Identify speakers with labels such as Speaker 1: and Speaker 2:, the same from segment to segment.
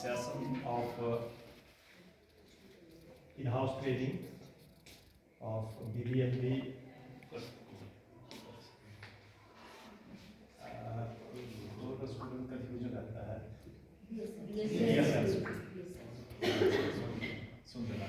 Speaker 1: session of in-house training of BBMB. दो का student confusion रहता है। सुन लेना।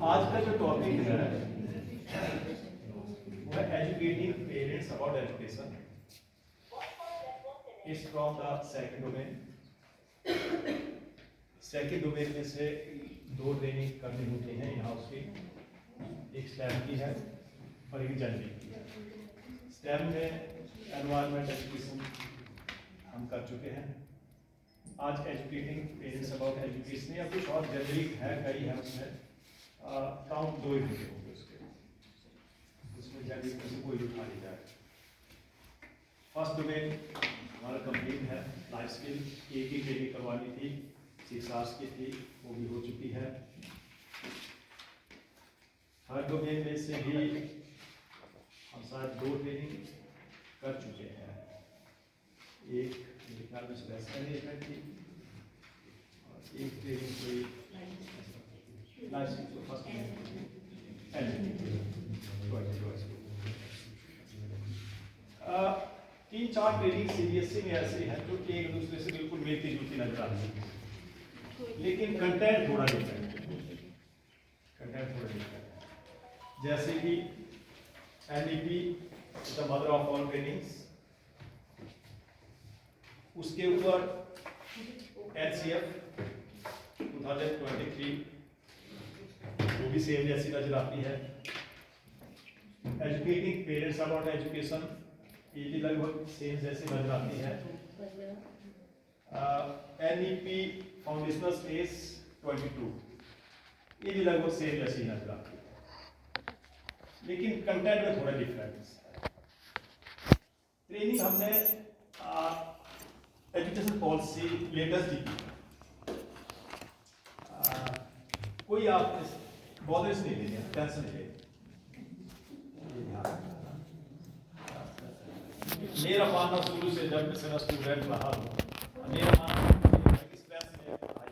Speaker 1: आज का जो टॉपिक है वो है educating parents about education is from the second domain. Second domain में से दो ट्रेनिंग करनी होती है इन हाउस की, एक स्टेम की है और एक जनरल की है। स्टेम में एनवायरमेंट एजुकेशन हम कर चुके हैं। आज एजुकेटिंग पेरेंट्स अबाउट एजुकेशन या कुछ और जनरिक है, कई है उसमें काउंट दो ही होंगे उसके, उसमें जनरिक में से कोई भी उठा ली जाए। फर्स्ट डोमेन हमारा कंप्लीट है, लाइफ स्किल एक ही ट्रेनिंग करवानी थी, 6 आवर्स की थी, वो भी हो चुकी है। थर्ड डोमेन में से भी हम शायद 2 ट्रेनिंग कर चुके हैं। एक मेरे ख्याल में सुबह थी और एक ट्रेनिंग कोई लाइफ स्किल तो फर्स्ट तीन चार ट्रेनिंग सीबीएसई में ऐसे हैं जो एक दूसरे से बिल्कुल मिलती जुलती नजर आती है, लेकिन कंटेंट थोड़ा डिफरेंट है। जैसे कि NEP the mother of all trainings, उसके ऊपर एचसीएफ 2023 वो भी सेम जैसी नजर आती है। एजुकेटिंग पेरेंट्स अबाउट एजुकेशन ये भी लगभग सेम जैसी नजर आती है। एनईपी फाउंडेशनल स्पेस 22 ये भी लगभग सेम जैसी नजर आती है, लेकिन कंटेंट में थोड़ा डिफरेंस है। ट्रेनिंग हमने एजुकेशन पॉलिसी लेटेस्ट दी थी। कोई आप बॉदर्स नहीं लेंगे, टेंशन नहीं लेंगे। मेरा मानना शुरू से जब से मैं स्टूडेंट रहा हूँ, मेरा मानना है कि स्ट्रेस में पढ़ाई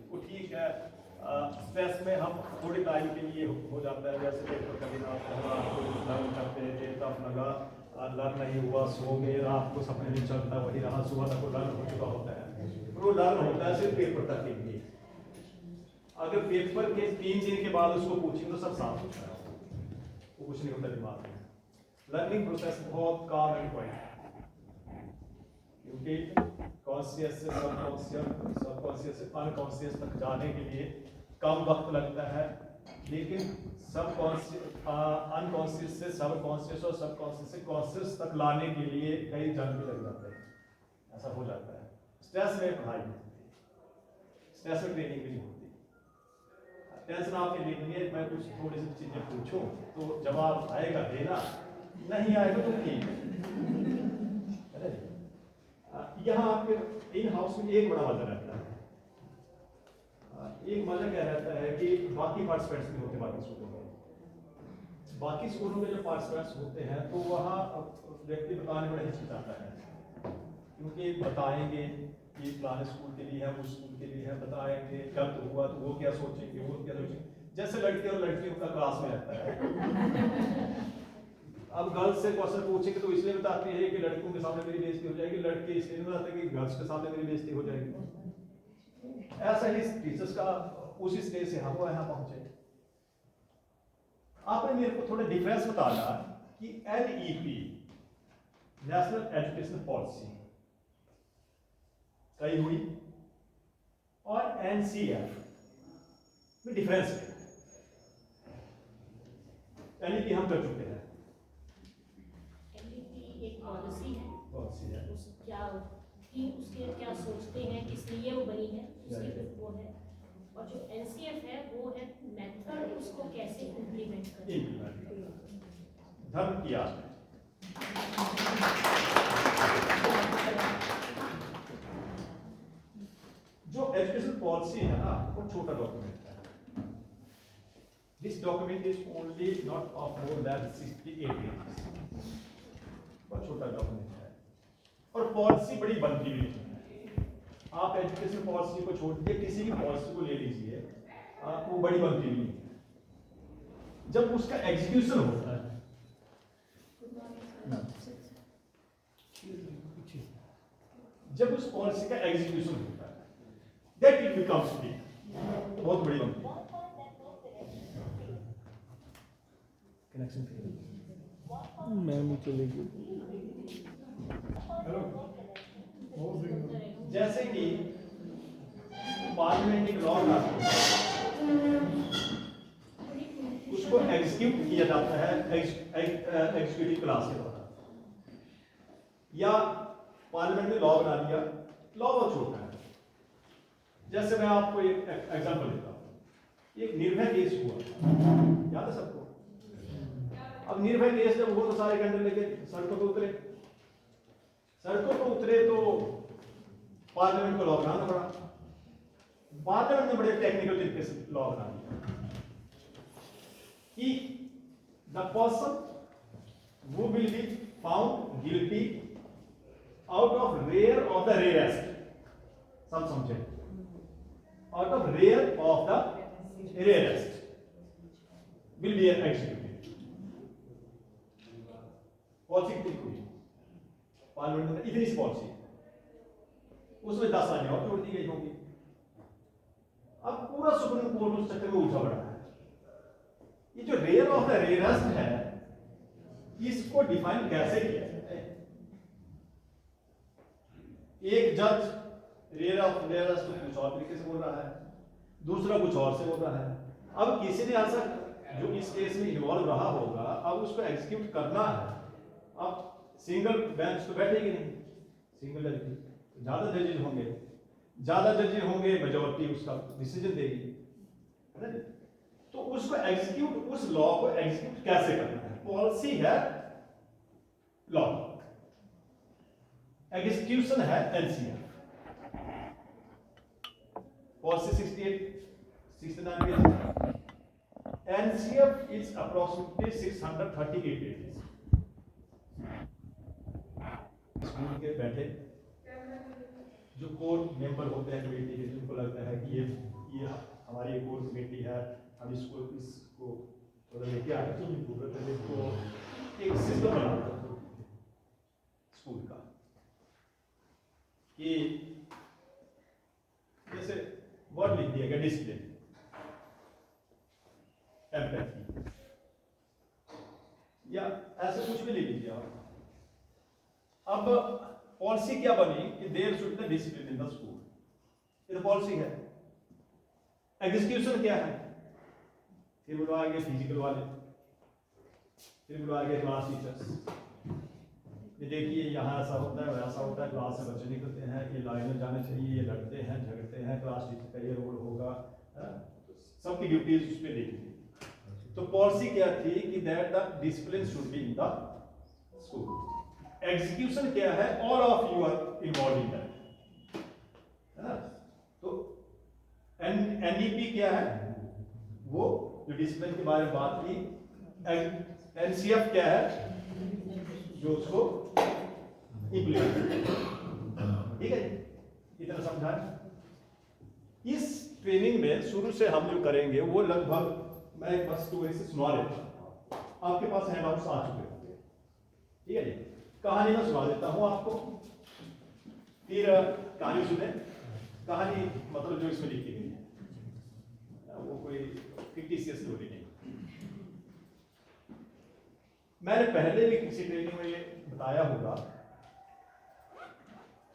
Speaker 1: वो ठीक है। स्ट्रेस में हम थोड़ी टाइम के लिए हो जाता है, जैसे पेपर का दिन लर्न करते थे तब लगा लर्न नहीं हुआ, सो गए, रात को सपने नहीं चलता वही रहा, सुबह तक लर्न हो चुका होता है। वो लर्न होता है सिर्फ पेपर तक के लिए। अगर पेपर के 3 दिन के बाद उसको पूछेंगे तो सब साफ होता है, वो कुछ नहीं होता दिमाग में। लर्निंग प्रोसेस बहुत काम एंड क्वाइट, क्योंकि कॉन्शियस से सबकॉन्शियस से अनकॉन्शियस तक जाने के लिए कम वक्त लगता है, लेकिन अनकॉन्शियस से सबकॉन्शियस और सबकॉन्शियस से कॉन्शियस तक लाने के लिए कई जन्म भी लग जाते हैं। ऐसा हो जाता है। स्ट्रेस में पढ़ाई नहीं होती, स्ट्रेस में ट्रेनिंग भी नहीं होती। टेंशन आपके लिए नहीं है, मैं कुछ थोड़ी सी चीजें पूछूं तो जवाब आएगा देना, नहीं आएगा तो ठीक है। यहाँ आपके इन हाउस में एक बड़ा मजा रहता है। एक मजा क्या रहता है कि बाकी पार्टिसिपेंट्स भी होते हैं बाकी स्कूलों में। बाकी स्कूलों में जब पार्टिसिपेंट्स होते हैं तो वहाँ व्यक्ति बताने में हिचकिचाता है, क्योंकि बताएंगे कि फलाने स्कूल के लिए है, उस स्कूल के लिए है, बताएंगे कल तो हुआ तो वो क्या सोचेंगे, वो क्या सोचेंगे, जैसे लड़के और लड़कियों का क्लास में रहता है। अब गर्ल्स से क्वेश्चन पूछेंगे तो इसलिए बताती है कि लड़कों के सामने मेरी बेइज्जती हो जाएगी, लड़के इसलिए नहीं बताते कि गर्ल्स के सामने मेरी बेइज्जती हो जाएगी। ऐसा ही टीचर्स का उसी स्टेज से हम यहाँ पहुंचे। आपने मेरे को थोड़ा डिफरेंस बताया कि एनईपी नेशनल एजुकेशन पॉलिसी कई हुई और एनसीएफ में डिफरेंस है। एनईपी हम कर चुके हैं,
Speaker 2: क्या कि उसके क्या सोचते हैं, किस लिए वो बनी है, उसके वो है। और जो एनसीएफ है वो है मेथड, उसको कैसे इम्प्लीमेंट करें।
Speaker 1: धर्म की आस्था। जो एजुकेशन पॉलिसी है ना, वो छोटा डॉक्यूमेंट है। This document is only not of more than 68 pages. बहुत छोटा डॉक्यूमेंट है और पॉलिसी बड़ी बनती हुई है। आप एजुकेशन पॉलिसी को छोड़ के किसी भी पॉलिसी को ले लीजिए, आपको बड़ी बनती हुई है। जब उसका एग्जीक्यूशन होता है, जब उस पॉलिसी का एग्जीक्यूशन होता है, दैट इट बिकम्स बिग, बहुत बड़ी बनती है। कनेक्शन
Speaker 3: मैम चलेगी।
Speaker 1: हेलो, जैसे कि पार्लियामेंट एक लॉ लाती है, उसको एग्जीक्यूट किया जाता है एग्जीक्यूटिव क्लास के द्वारा, या पार्लियामेंट ने लॉ बना दिया। लॉ बहुत छोटा है। जैसे मैं आपको एक एग्जांपल देता हूं। एक निर्भय केस हुआ, याद है सबको? अब निर्भय केस जब हुआ तो सारे कैंडल लेके सड़कों पर उतरे। सड़कों पर उतरे तो पार्लियामेंट को लॉ बनाना पड़ा। पार्लियामेंट ने बड़े टेक्निकल तरीके से लॉ बना दिया कि the person who will be found guilty out of rare of the rarest, सब समझे, out of rare of the rarest will be executed। Policy कितनी हुई पार्लियामेंट में? इतनी सी पॉलिसी, उसमें 10 साल और जोड़ दी गई होंगी। अब पूरा सुप्रीम कोर्ट उस चक्कर में उलझा पड़ा है। ये जो रेयर ऑफ द रेयरेस्ट है, इसको डिफाइन कैसे किया जाए? एक जज रेयर ऑफ रेयरेस्ट को कुछ और तरीके से बोल रहा है, दूसरा कुछ और से बोल रहा है। अब किसी ने ऐसा जो इस केस में इन्वॉल्व रहा होगा, अब उसको एग्जीक्यूट करना है। अब सिंगल बेंच तो बैठेगी नहीं, सिंगल जज की ज्यादा जजेज होंगे, ज्यादा जजेज होंगे, मेजॉरिटी उसका डिसीजन देगी, है ना? तो उसको एग्जीक्यूट, उस लॉ को एग्जीक्यूट कैसे करना है? पॉलिसी है लॉ, एग्जीक्यूशन है NCF. Policy 68 69 page, NCF is approximately 638 pages. School के बैठे जो कोर मेंबर होते हैं कमेटी के, जिनको लगता है कि ये हमारी कोर कमेटी है, हम इसको थोड़ा लेके आए तो इसको एक सिस्टम बना स्कूल का कि जैसे वर्ड लिख दिया गया डिसिप्लिन, एम्पैथी, या ऐसे कुछ भी ले लीजिए आप। अब पॉलिसी क्या बनी कि there should be discipline in the school, ये तो पॉलिसी है। एग्जीक्यूशन क्या है? फिर बुलवा गए फिजिकल वाले, फिर बुलवा गए क्लास टीचर्स, ये देखिए यहाँ ऐसा होता है, वैसा होता है, क्लास से बच्चे निकलते हैं, ये लाइन में जाना चाहिए, ये लड़ते हैं, झगड़ते हैं, क्लास टीचर का ये रोल होगा, सबकी ड्यूटीज उस पर देखी। तो पॉलिसी क्या थी कि that the discipline should be in the school. Execution क्या है? All of you are involve in that, है ना? तो एनडीपी क्या है? वो जो डिसिप्लिन के बारे में बात की। एनसीएफ क्या है? जो उसको इम्प्लीमेंट, ठीक है? इतना समझा। इस ट्रेनिंग में शुरू से हम जो करेंगे वो लगभग, मैं एक बस स्टोरी से सुना देता हूँ, आपके पास हैंडआउट्स आ चुके होंगे, ठीक है जी? कहानी में सुना देता हूँ आपको, फिर कहानी सुने। कहानी मतलब जो इसमें लिखी गई है वो कोई फिक्टिशियस स्टोरी नहीं। मैंने पहले भी किसी ट्रेनिंग में ये बताया होगा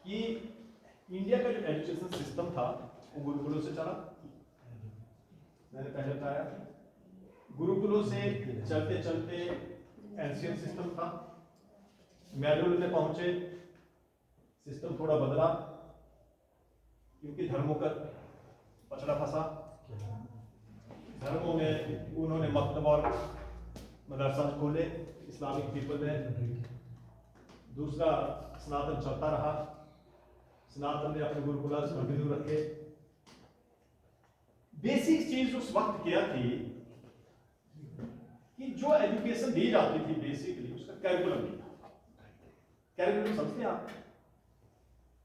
Speaker 1: कि इंडिया का जो एजुकेशन सिस्टम था वो गुरुकुलों से चला। मैंने पहले बताया गुरुकुलों से चलते चलते एनसीएफ सिस्टम था, मैनुअल में पहुंचे, सिस्टम थोड़ा बदला, क्योंकि धर्मों का पछड़ा फंसा। धर्मों में उन्होंने मकतब और मदरसा खोले इस्लामिक पीपल में। दूसरा, सनातन चलता रहा, सनातन ने अपने गुरुकुलास कंटिन्यू रखे। बेसिक चीज उस वक्त क्या थी कि जो एजुकेशन दी जाती थी बेसिकली उसका कैरिकुलम नहीं था। कैरिकुलम समझते हैं आप?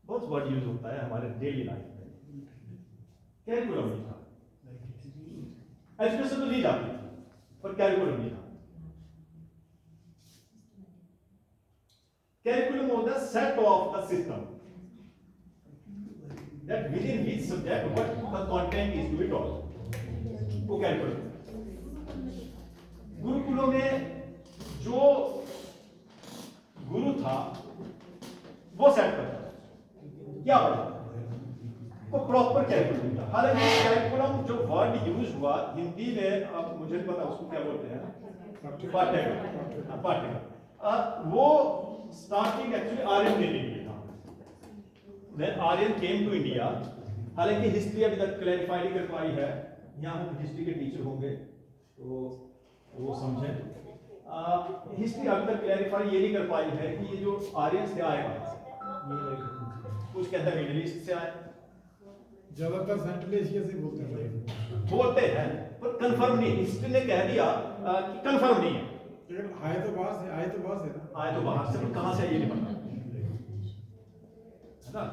Speaker 1: बहुत वर्ड यूज होता है हमारे डेली लाइफ में। कैरिकुलम नहीं था। एजुकेशन तो दी जाती थी पर कैरिकुलम नहीं था। Curriculum was the set of the system that within which subject what the content is to be taught. वो curriculum। गुरुकुलों में जो गुरु था वो सेट करता था क्या पढ़ा, वो प्रॉपर कैरिकुलम था। हालांकि कैरिकुलम जो वर्ड यूज हुआ हिंदी में, अब मुझे नहीं पता उसको क्या बोलते हैं, पाठ्यक्रम, वो स्टार्टिंग एक्चुअली आर्यन ने लिया था। When Aryan came to India, हालांकि हिस्ट्री अभी तक क्लैरिफाई नहीं कर पाई है, यहाँ हम हिस्ट्री के टीचर होंगे तो वो समझें। हिस्ट्री अभी तक क्लैरिफाई ये नहीं कर पाई है कि ये जो आर्यन से आए कुछ कहता है मिडिल ईस्ट से आए,
Speaker 3: ज्यादातर सेंट्रल एशिया से
Speaker 1: बोलते हैं पर कंफर्म नहीं। हिस्ट्री ने कह दिया कि कंफर्म नहीं है,
Speaker 3: लेकिन आए तो बाहर से ना,
Speaker 1: आए तो बाहर से, पर कहां से ये नहीं पता है ना।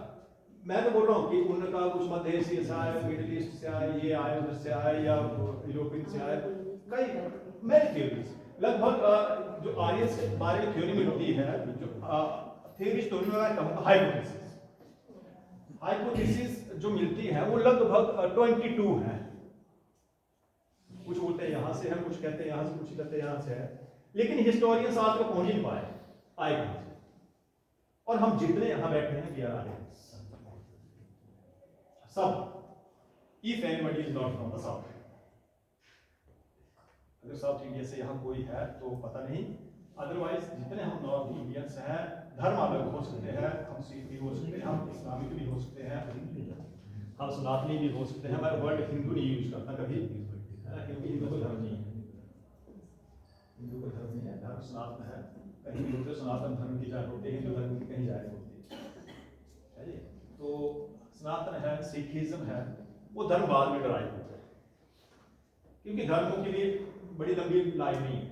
Speaker 1: मैं तो बोल रहा हूँ कि उनका कुछ मध्य एशिया से आए, मिडिल ईस्ट से आए, ये आए उधर से आए या यूरोपियन से आए, कई मेनी थ्योरीज। लगभग जो आर्यन से बारे में थ्योरी मिलती है, जो थ्योरी स्टोरी में मैं कहूँगा हाइपोथेसिस जो मिलती है वो लगभग 22 है। कुछ बोलते हैं यहाँ से है, कुछ कहते हैं यहाँ से, कुछ कहते हैं यहाँ से है, लेकिन हिस्टोरियंस आज तक पहुंच ही नहीं पाए आए कहां से। और हम जितने यहां बैठे हैं वी आर आर्यन सब, if anybody is not from the south. अगर साउथ इंडिया से यहाँ कोई है तो पता नहीं, अदरवाइज जितने हम नॉर्थ इंडियंस हैं, धर्म अलग हो सकते हैं, हम सिख भी हो सकते हैं, हम इस्लामिक भी हो सकते हैं, हम सनातनी भी हो सकते हैं। मैं वर्ड हिंदू नहीं यूज करता कभी, क्योंकि हिंदू कोई धर्म नहीं है, हिंदू कोई धर्म नहीं है, धर्म सनातन है। कहीं भी होते सनातन धर्म की जान होती है, हिंदू धर्म की कहीं जान होती है। तो सनातन है, सिखिज्म है, वो धर्म बाद में ड्राइव होता है, क्योंकि धर्मों के लिए बड़ी लंबी लाइन नहीं है।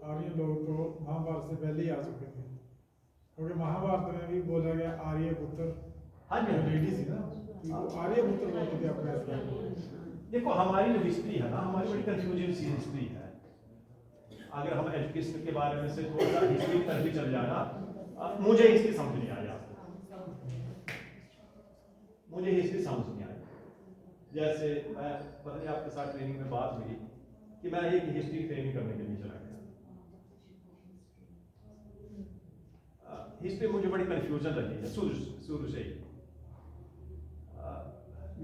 Speaker 3: आर्य लोग तो महाभारत से पहले ही आ चुके थे, क्योंकि महाभारत में भी बोला गया आर्य पुत्र,
Speaker 1: हाँ जी,
Speaker 3: लेडी थी ना, वो आर्य पुत्र बोलते थे अपने।
Speaker 1: देखो हमारी जो हिस्ट्री है ना, हमारी बड़ी कंफ्यूजिंग सी हिस्ट्री है। अगर हम एजुकेशन के बारे में से थोड़ा सा हिस्ट्री की तरफ भी चल जाना, मुझे हिस्ट्री समझ नहीं आ जाता, मुझे हिस्ट्री समझ नहीं आई। जैसे मैं पता नहीं आपके साथ ट्रेनिंग में बात हुई कि मैं एक हिस्ट्री ट्रेनिंग करने के लिए चला गया। हिस्ट्री मुझे बड़ी कंफ्यूजन लगी है शुरू से ही।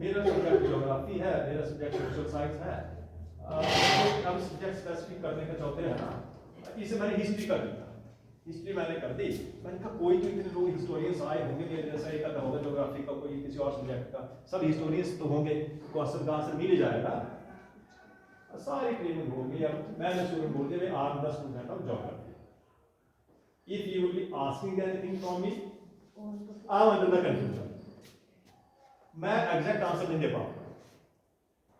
Speaker 1: मेरा सब्जेक्ट ज्योग्राफी है, मेरा सब्जेक्ट सोशल साइंस है। हम सब्जेक्ट स्पेसिफिक करने का चाहते हैं ना, इसे मैंने हिस्ट्री कर दिया, हिस्ट्री मैंने कर दी। मैंने कहा कोई तो इतने लोग हिस्टोरियंस आए होंगे मेरे जैसा, एक आधा होगा ज्योग्राफी का, कोई किसी और सब्जेक्ट का, सब हिस्टोरियंस तो होंगे, क्वेश्चन का आंसर मिल जाएगा। सारी ट्रेनिंग होगी। अब मैंने स्टूडेंट बोल दिया, I am the student of geography, if you will be asking anything from me, I am under the confusion. मैं एग्जैक्ट आंसर नहीं दे पाऊंगा,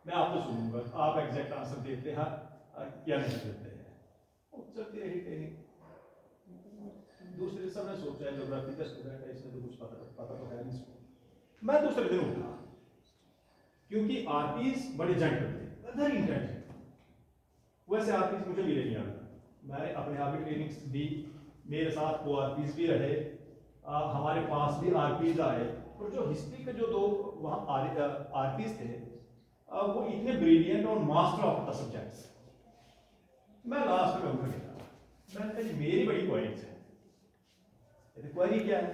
Speaker 1: मैं आपको सुनूंगा, आप एग्जैक्ट आंसर देते हैं या नहीं देते हैं। चलती रही ट्रेनिंग। दूसरे सब ने सोचा है ज्योग्राफी का स्टूडेंट है, इसमें तो कुछ पता तो है नहीं इसको। मैं दूसरे दिन उठा, क्योंकि आरपीस बड़े जेंटल थे, वेरी इंटेलिजेंट। वैसे आरपीस मुझे मिले नहीं आता, मैंने अपने आप ही ट्रेनिंग्स दी, मेरे साथ वो आरपीस भी रहे, हमारे पास भी आरपीस आए। और जो हिस्ट्री के जो दो वहाँ आरपीस थे, वो इतने ब्रिलियंट और मास्टर ऑफ द सब्जेक्ट्स। मैं लास्ट में उठ गया, मैंने कहा मेरी बड़ी क्वारीज है। क्वारी क्या है?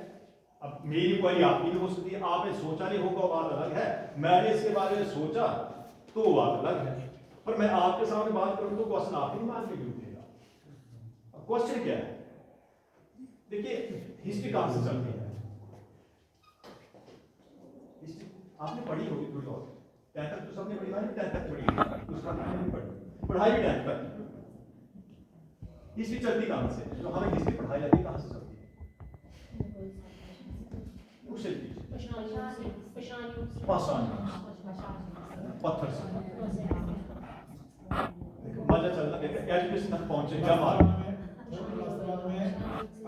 Speaker 1: अब मेरी क्वारी आपकी भी हो सकती है, आपने सोचा नहीं होगा बात अलग है, मैंने इसके बारे में सोचा तो वो बात अलग है। पर मैं आपके सामने बात करूं तो क्वेश्चन आप ही मान के उठेगा। अब क्वेश्चन क्या है? देखिए हिस्ट्री कहाँ से चलती है? हिस्ट्री आपने पढ़ी होगी थोड़ी बहुत, 10th तक तो सबने पढ़ी, 10th तक पढ़ी, उसका नहीं पढ़ी, पढ़ाई भी 10th तक। हिस्ट्री चलती कहाँ से? जो हमें हिस्ट्री पढ़ाई जाती है कहाँ से चलती है? उससे पाषाण, पत्थर से मजा चलना, देखिए एजुकेशन तक पहुंचे जब आप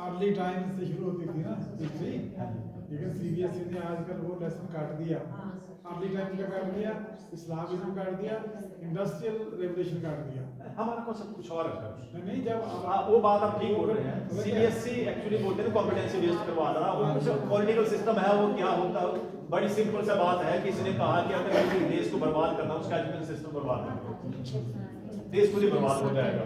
Speaker 3: अर्ली टाइम से शुरू होती थी ना हिस्ट्री, लेकिन सीबीएसई ने आजकल वो लेसन काट दिया। अर्ली टाइम का काट दिया, इस्लामिज्म काट दिया, इंडस्ट्रियल रेवोल्यूशन काट दिया।
Speaker 1: हमारा कॉन्सेप्ट कुछ और है।
Speaker 3: नहीं जब
Speaker 1: वो बात आप ठीक बोल रहे हैं। सीबीएसई एक्चुअली बोलते हैं कॉम्पिटेंसी बेस्ड करवाना, वो जो पॉलिटिकल सिस्टम है वो क्या होता है, बड़ी सिंपल सा बात है। किसी ने कहा कि अगर किसी देश को बर्बाद करना, उसका एजुकेशन सिस्टम बर्बाद करना, देश खुद ही बर्बाद हो जाएगा।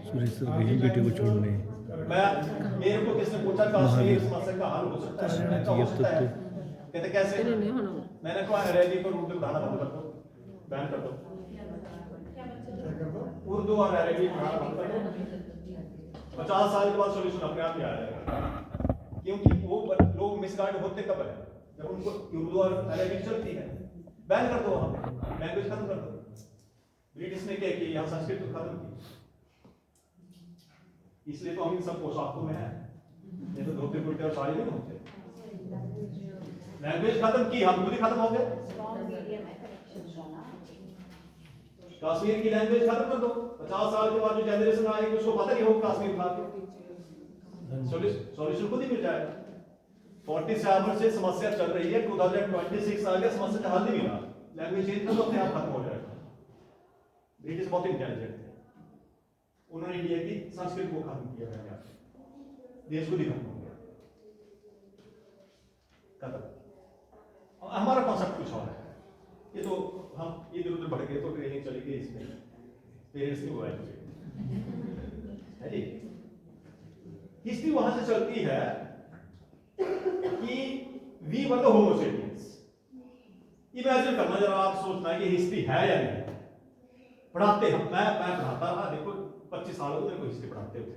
Speaker 4: सुरेश सर कहीं बेटे को छोड़ने
Speaker 1: मेरे को किसने पूछा कश्मीर समस्या का हल हो सकता है? मैंने कहा हो सकता है। कहते कैसे? मैंने कहा रैली पर उर्दू पढ़ाना बंद कर दो, बैन कर दो, उर्दू और अरबी पढ़ाना बंद कर दो। 50 साल के बाद सोल्यूशन अपने आप ही आ जाएगा। क्योंकि वो लोग मिसगाइड होते कब है? जब उनको उर्दू और अरबी चलती है। बैन कर दो, वहां लैंग्वेज खत्म कर दो। ब्रिटिश ने क्या किया? यहाँ संस्कृत तो खत्म की, इसलिए तो हम इन सब पोशाकों में हैं, ये तो धोती कुर्ते और साड़ी नहीं होते। लैंग्वेज खत्म की, हम खुद ही खत्म हो गए। कश्मीर की लैंग्वेज खत्म कर दो, 50 साल के बाद जो जनरेशन आएगी उसको पता नहीं होगा कश्मीर था, सॉल्यूशन खुद ही मिल जाएगा। 47 से समस्या चल रही है, 2026 आ गया, समस्या का हल नहीं मिला। लैंग्वेज चेंज कर दो, अपने आप खत्म हो जाएगा। ब्रिटिश बहुत इंटेलिजेंट थे, उन्होंने इंडिया की संस्कृति को खत्म किया है, देश को ही खत्म हो गया, खत्म। हमारा कॉन्सेप्ट कुछ और है। ये तो हम इधर उधर बढ़ गए तो ट्रेनिंग चली गई, इसमें पेरेंट्स नहीं हुआ है जी। हिस्ट्री वहां से चलती है कि we were the homo sapiens. Imagine करना जरा, आप सोचना कि हिस्ट्री है या नहीं। पढ़ाते हम, मैं पढ़ाता रहा, देखो 25 साल हो गए मेरे को हिस्ट्री पढ़ाते हुए,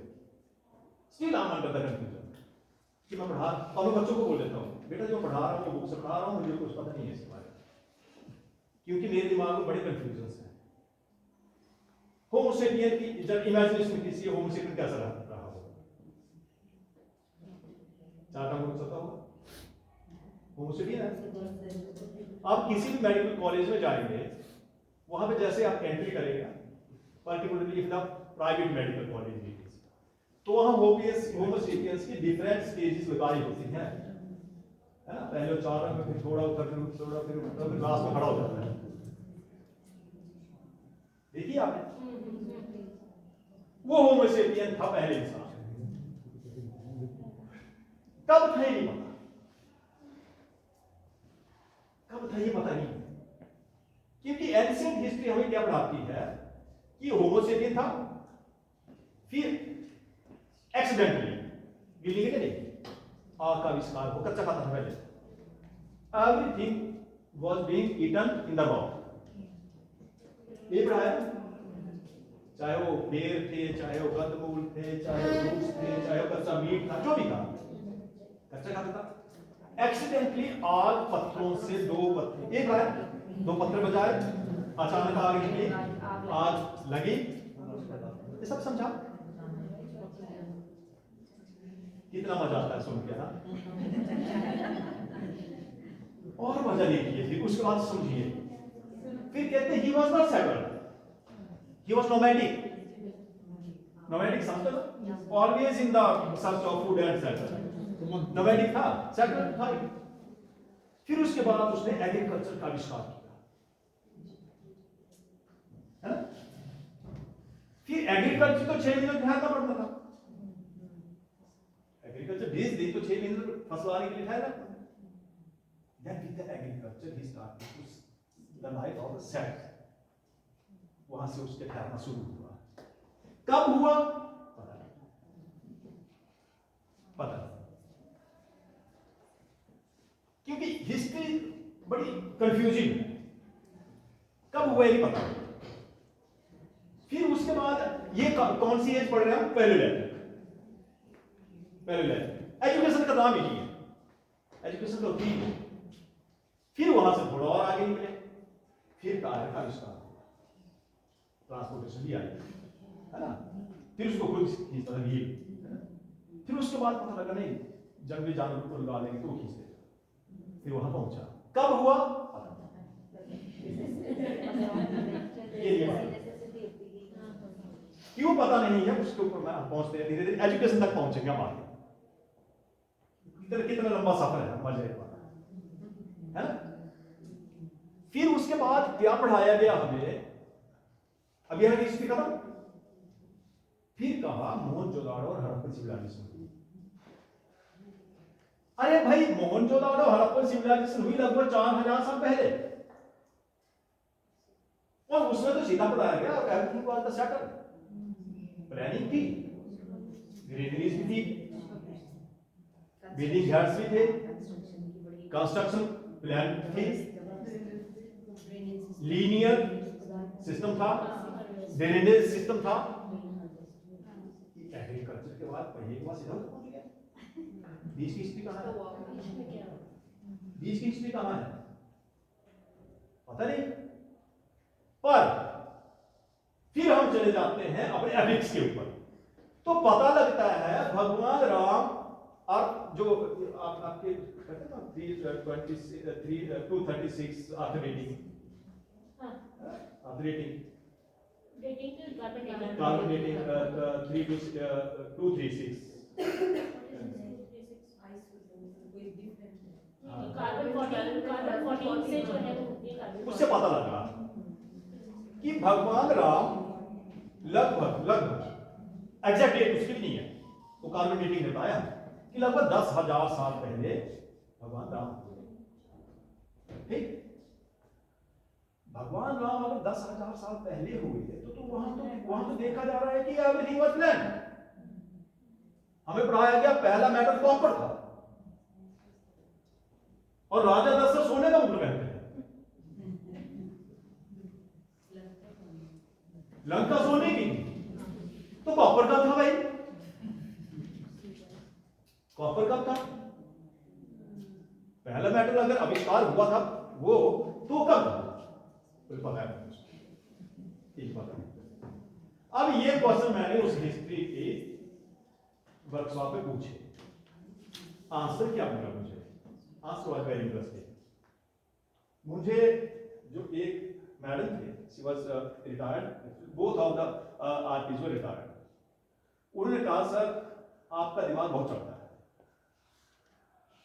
Speaker 1: still I am under the confusion कि मैं पढ़ा, और मैं बच्चों को बोल देता हूँ बेटा जो पढ़ा रहा हूँ बुक से पढ़ा रहा हूँ, मुझे कुछ पता नहीं है इसके बारे में, क्योंकि मेरे दिमाग में बड़े कंफ्यूजन हैं। होमो सेपियन की जब इमेजिनेशन कीजिए, होमो सेपियन कैसा रहा होगा? 4 नंबर पता होगा होमो सेपियन है। आप किसी भी मेडिकल कॉलेज में जाएंगे, वहां पे जैसे आप एंट्री करेंगे, particularly if the private medical college is, तो वहां होमो सेपियंस की डिफरेंट स्टेजेस लगाई होती हैं, है ना। पहले 4 रंग में, फिर थोड़ा ऊपर, फिर थोड़ा, फिर लास्ट में खड़ा हो जाता है। देखिए आपने, वो होमो सेपियन था पहले इंसान। कब था ये नहीं पता, कब था ये पता नहीं, क्योंकि एंशिएंट हिस्ट्री हमें क्या पढ़ाती है कि होमो सेपियन था, फिर एक्सीडेंटली गिली के नहीं आग का आविष्कार हो, कच्चा खाता था पहले, everything was being eaten in the rock. ये पढ़ाया, चाहे वो बेर थे, चाहे वो कंदमूल थे, चाहे वो फ्रूट्स थे, चाहे वो कच्चा मीट था, जो भी था कच्चा खाता था। एक्सीडेंटली आग पत्थरों से 2 पत्थर, एक बार 2 पत्थर बजाए, अचानक आग निकली, आग लगी, ये सब समझा। कितना मजा आता है सुन के ना, और मजा लीजिए, फिर उसके बाद समझिए। फिर कहते he was not settled, he was nomadic. Nomadic समझते हो, always in the search of food and shelter. Nomadic था, सेटल्ड था। फिर उसके बाद उसने एग्रीकल्चर का आविष्कार किया, है ना। फिर एग्रीकल्चर तो 6 महीने ठहरना पड़ता था, एग्रीकल्चर 20 दिन तो 6 महीने फसल आने के लिए ठहरना पड़ता। Then with the agriculture he started to the life of a set. वहां से उसके ठहरना शुरू हुआ। कब हुआ पता नहीं, पता नहीं, क्योंकि हिस्ट्री बड़ी कंफ्यूजिंग है, कब हुआ ये नहीं पता। फिर उसके बाद ये कौन सी एज पढ़ रहे हैं हम? पैलेओलिथिक। पहले लाइन एजुकेशन का नाम यही है, एजुकेशन तो थी। फिर वहां से थोड़ा और आगे निकले, फिर कार का आविष्कार, ट्रांसपोर्टेशन भी आई, है ना। फिर उसको खुद खींचता था ये, फिर उसके बाद पता लगा नहीं जंगली जानवर को लगा लेंगे तो वो खींच देगा, फिर वहां पहुंचा। कब हुआ क्यों पता नहीं है, उसके ऊपर मैं पहुंचते हैं धीरे धीरे एजुकेशन तक पहुंचेंगे हम आगे। कितना लंबा सफर है, मजे है ना। फिर उसके बाद क्या पढ़ाया गया हमें, अभी है हिस्ट्री खत्म। फिर कहा मोहनजोदाड़ो और हड़प्पन सिविलाइजेशन। अरे भाई मोहनजोदाड़ो हड़प्पन सिविलाइजेशन हुई लगभग 4000 साल पहले, और उसमें तो सीधा बताया गया everything was the settle, planning थी, ग्रीनरीज भी थी, बिल्डिंग घाट्स भी थे, कंस्ट्रक्शन प्लान थी, लीनियर सिस्टम था, ड्रेनेज सिस्टम था। एग्रीकल्चर के बाद पढ़ने के बाद सीधा पहुंच गया। बीच की हिस्ट्री कहां है, बीच की हिस्ट्री कहां है पता नहीं। पर फिर हम चले जाते हैं अपने एपिक्स के ऊपर, तो पता लगता है भगवान राम और जो आपके कहते हैं ना 236 after rating, after rating carbon dating 236
Speaker 2: carbon 14 से जो है वो ये कार्बन,
Speaker 1: उससे पता लगा कि भगवान राम लगभग एग्जैक्ट डेट उसकी भी नहीं है, वो कार्बन डेटिंग ने बताया कि लगभग 10,000 साल पहले भगवान राम हुए। ठीक, भगवान राम अगर 10,000 साल पहले हुए तो वहां तो देखा जा रहा है कि एवरीथिंग वाज प्लान। हमें पढ़ाया गया पहला मेटल कॉपर था, और राजा दशरथ सोने का मुकुट पहनते हैं, लंका सोने की, तो कॉपर कब था भाई, कॉपर कब था, पहला मेटल अगर आविष्कार हुआ था वो तो कब था, तो पता है पता नहीं। अब ये क्वेश्चन मैंने उस हिस्ट्री की वर्कशॉप में पूछे, आंसर क्या मिला मुझे, आंसर वाज वेरी इंटरेस्टिंग। मुझे जो एक मैडम थे, she was retired, both of the artist were retired, उन्होंने कहा सर आपका दिमाग बहुत चलता है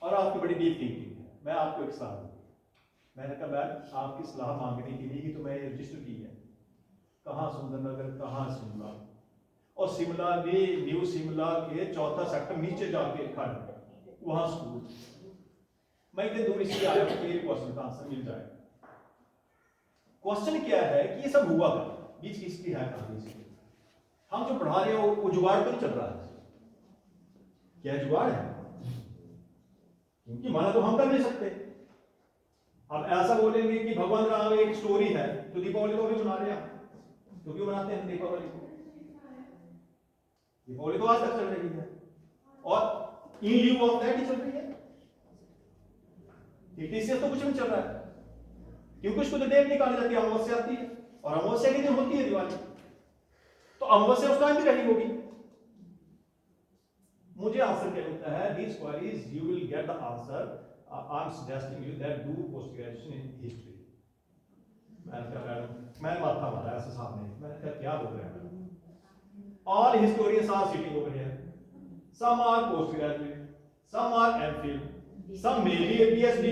Speaker 1: और आपकी बड़ी डीप थिंकिंग है, मैं आपको एक सलाह दूंगी। मैंने कहा मैम आपकी सलाह मांगने के लिए ही तो मैंने रजिस्टर की है, कहाँ सुंदरनगर, कहाँ शिमला, और शिमला में न्यू शिमला के 4था सेक्टर नीचे जाके खड़े, वहां स्कूल। मैं इतने दूर इसलिए आया कि मेरे क्वेश्चन का आंसर मिल जाए। क्वेश्चन क्या है कि ये सब हुआ क्या, बीच की हिस्ट्री है कहानी से, हम जो पढ़ा रहे हो वो जुगाड़ तो नहीं चल रहा है, क्या जुगाड़ है, क्योंकि माना तो हम कर नहीं सकते। अब ऐसा बोलेंगे कि भगवान राम एक स्टोरी है, तो दीपावली तो अभी मना रहे हैं, तो क्यों मनाते हैं दीपावली को, दीपावली तो आज तक चल रही है, और इन लीव ऑफ दैट ही चल रही है, टीटीसीएस तो कुछ नहीं चल रहा है, क्योंकि उसको तो डेट निकाली जाती है, अमावस्या आती है, और अमावस्या के दिन होती है दिवाली, तो अमावस्या उस टाइम भी रही होगी। मुझे आंसर क्या मिलता है, these queries you will get the answer. I'm suggesting you that do post graduation in history. मैं माथा मारा ऐसे सामने, मैंने कहा क्या बोल रहे हैं, all historians are sitting over here, some are post graduate, some are MPhil, some maybe a PhD,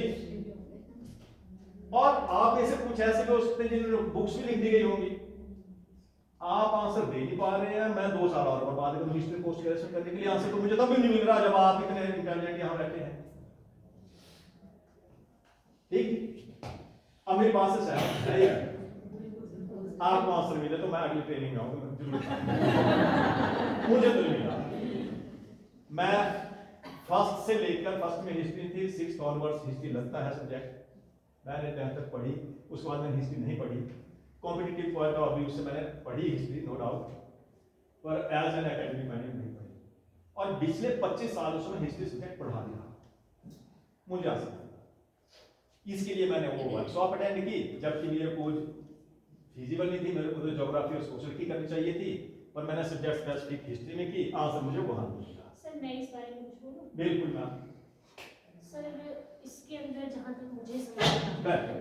Speaker 1: और आप में से कुछ ऐसे भी हो सकते हैं जिन्होंने बुक्स भी लिख दी गई होंगी, आप आंसर दे नहीं पा रहे हैं। मैं 2 साल और बर्बाद कर हिस्ट्री पोस्ट ग्रेजुएशन करने के लिए, आंसर तो मुझे तब भी नहीं मिल रहा जब आप इतने इंटेलिजेंट यहां बैठे हैं। ठीक, अब मेरी बात से सहमत है, आपको आंसर मिले तो मैं अगली ट्रेनिंग में आऊंगा जरूर। मुझे तो नहीं मिला, मैं फर्स्ट से लेकर, फर्स्ट में हिस्ट्री थी, 6th ऑनवर्ड्स हिस्ट्री लगता है सब्जेक्ट, मैंने 10th तक पढ़ी, उसके बाद मैंने हिस्ट्री नहीं पढ़ी। कॉम्पिटिटिव पॉइंट ऑफ व्यू से मैंने पढ़ी हिस्ट्री नो डाउट, पर एज एन एकेडमी मैंने नहीं पढ़ी। और पिछले 25 सालों से मैं हिस्ट्री सब्जेक्ट पढ़ा रहा, मुझे आसान। इसके लिए मैंने वो वर्कशॉप अटेंड की, जबकि मेरे को फिजिबल नहीं थी, मेरे को तो ज्योग्राफी और सोशल की करनी चाहिए थी, पर मैंने सब्जेक्ट स्पेसिफिक हिस्ट्री में की, आंसर मुझे वहां मिला।
Speaker 2: सर मैं इस बारे में कुछ बोलूं?
Speaker 1: बिल्कुल मैम।
Speaker 2: सर इसके अंदर जहाँ तक मुझे समझ आता है,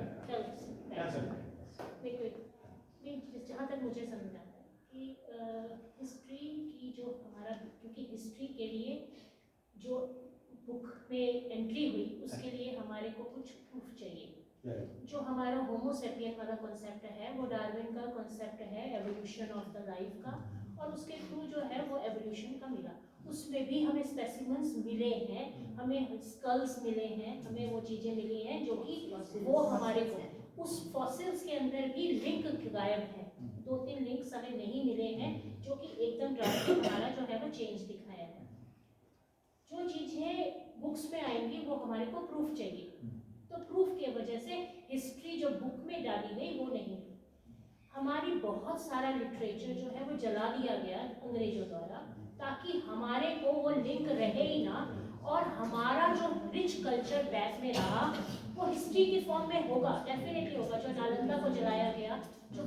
Speaker 2: जहाँ तक मुझे समझ आता है कि हिस्ट्री की जो हमारा, क्योंकि हिस्ट्री के लिए जो बुक में एंट्री हुई उसके लिए हमारे को कुछ प्रूफ चाहिए। जो हमारा होमो सेपियन वाला कॉन्सेप्ट है वो डार्विन का कॉन्सेप्ट है एवोल्यूशन ऑफ द लाइफ का, और उसके थ्रू जो है वो एवोल्यूशन का मिला, उसमें भी हमें स्पेसिमेंस मिले हैं, हमें स्कल्स मिले हैं, हमें वो चीज़ें मिली हैं जो कि वो हमारे को उस फॉसिल्स के अंदर भी लिंक गायब है, 2-3 लिंक्स हमें नहीं मिले हैं जो कि एकदम ड्रास्टिक हमारा जो है वो चेंज दिखाया है। जो चीज़ें बुक्स में आएंगी वो हमारे को प्रूफ चाहिए, तो प्रूफ के वजह से हिस्ट्री जो बुक में डाली गई वो नहीं हुई। हमारी बहुत सारा लिटरेचर जो है वो जला दिया गया अंग्रेजों द्वारा, ताकि हमारे को वो लिंक रहे ही ना, और हमारा जो रिच कल्चर बैक में रहा वो हिस्ट्री की फॉर्म में होगा, डेफिनेटली होगा। जो नालंदा को जलाया गया, जो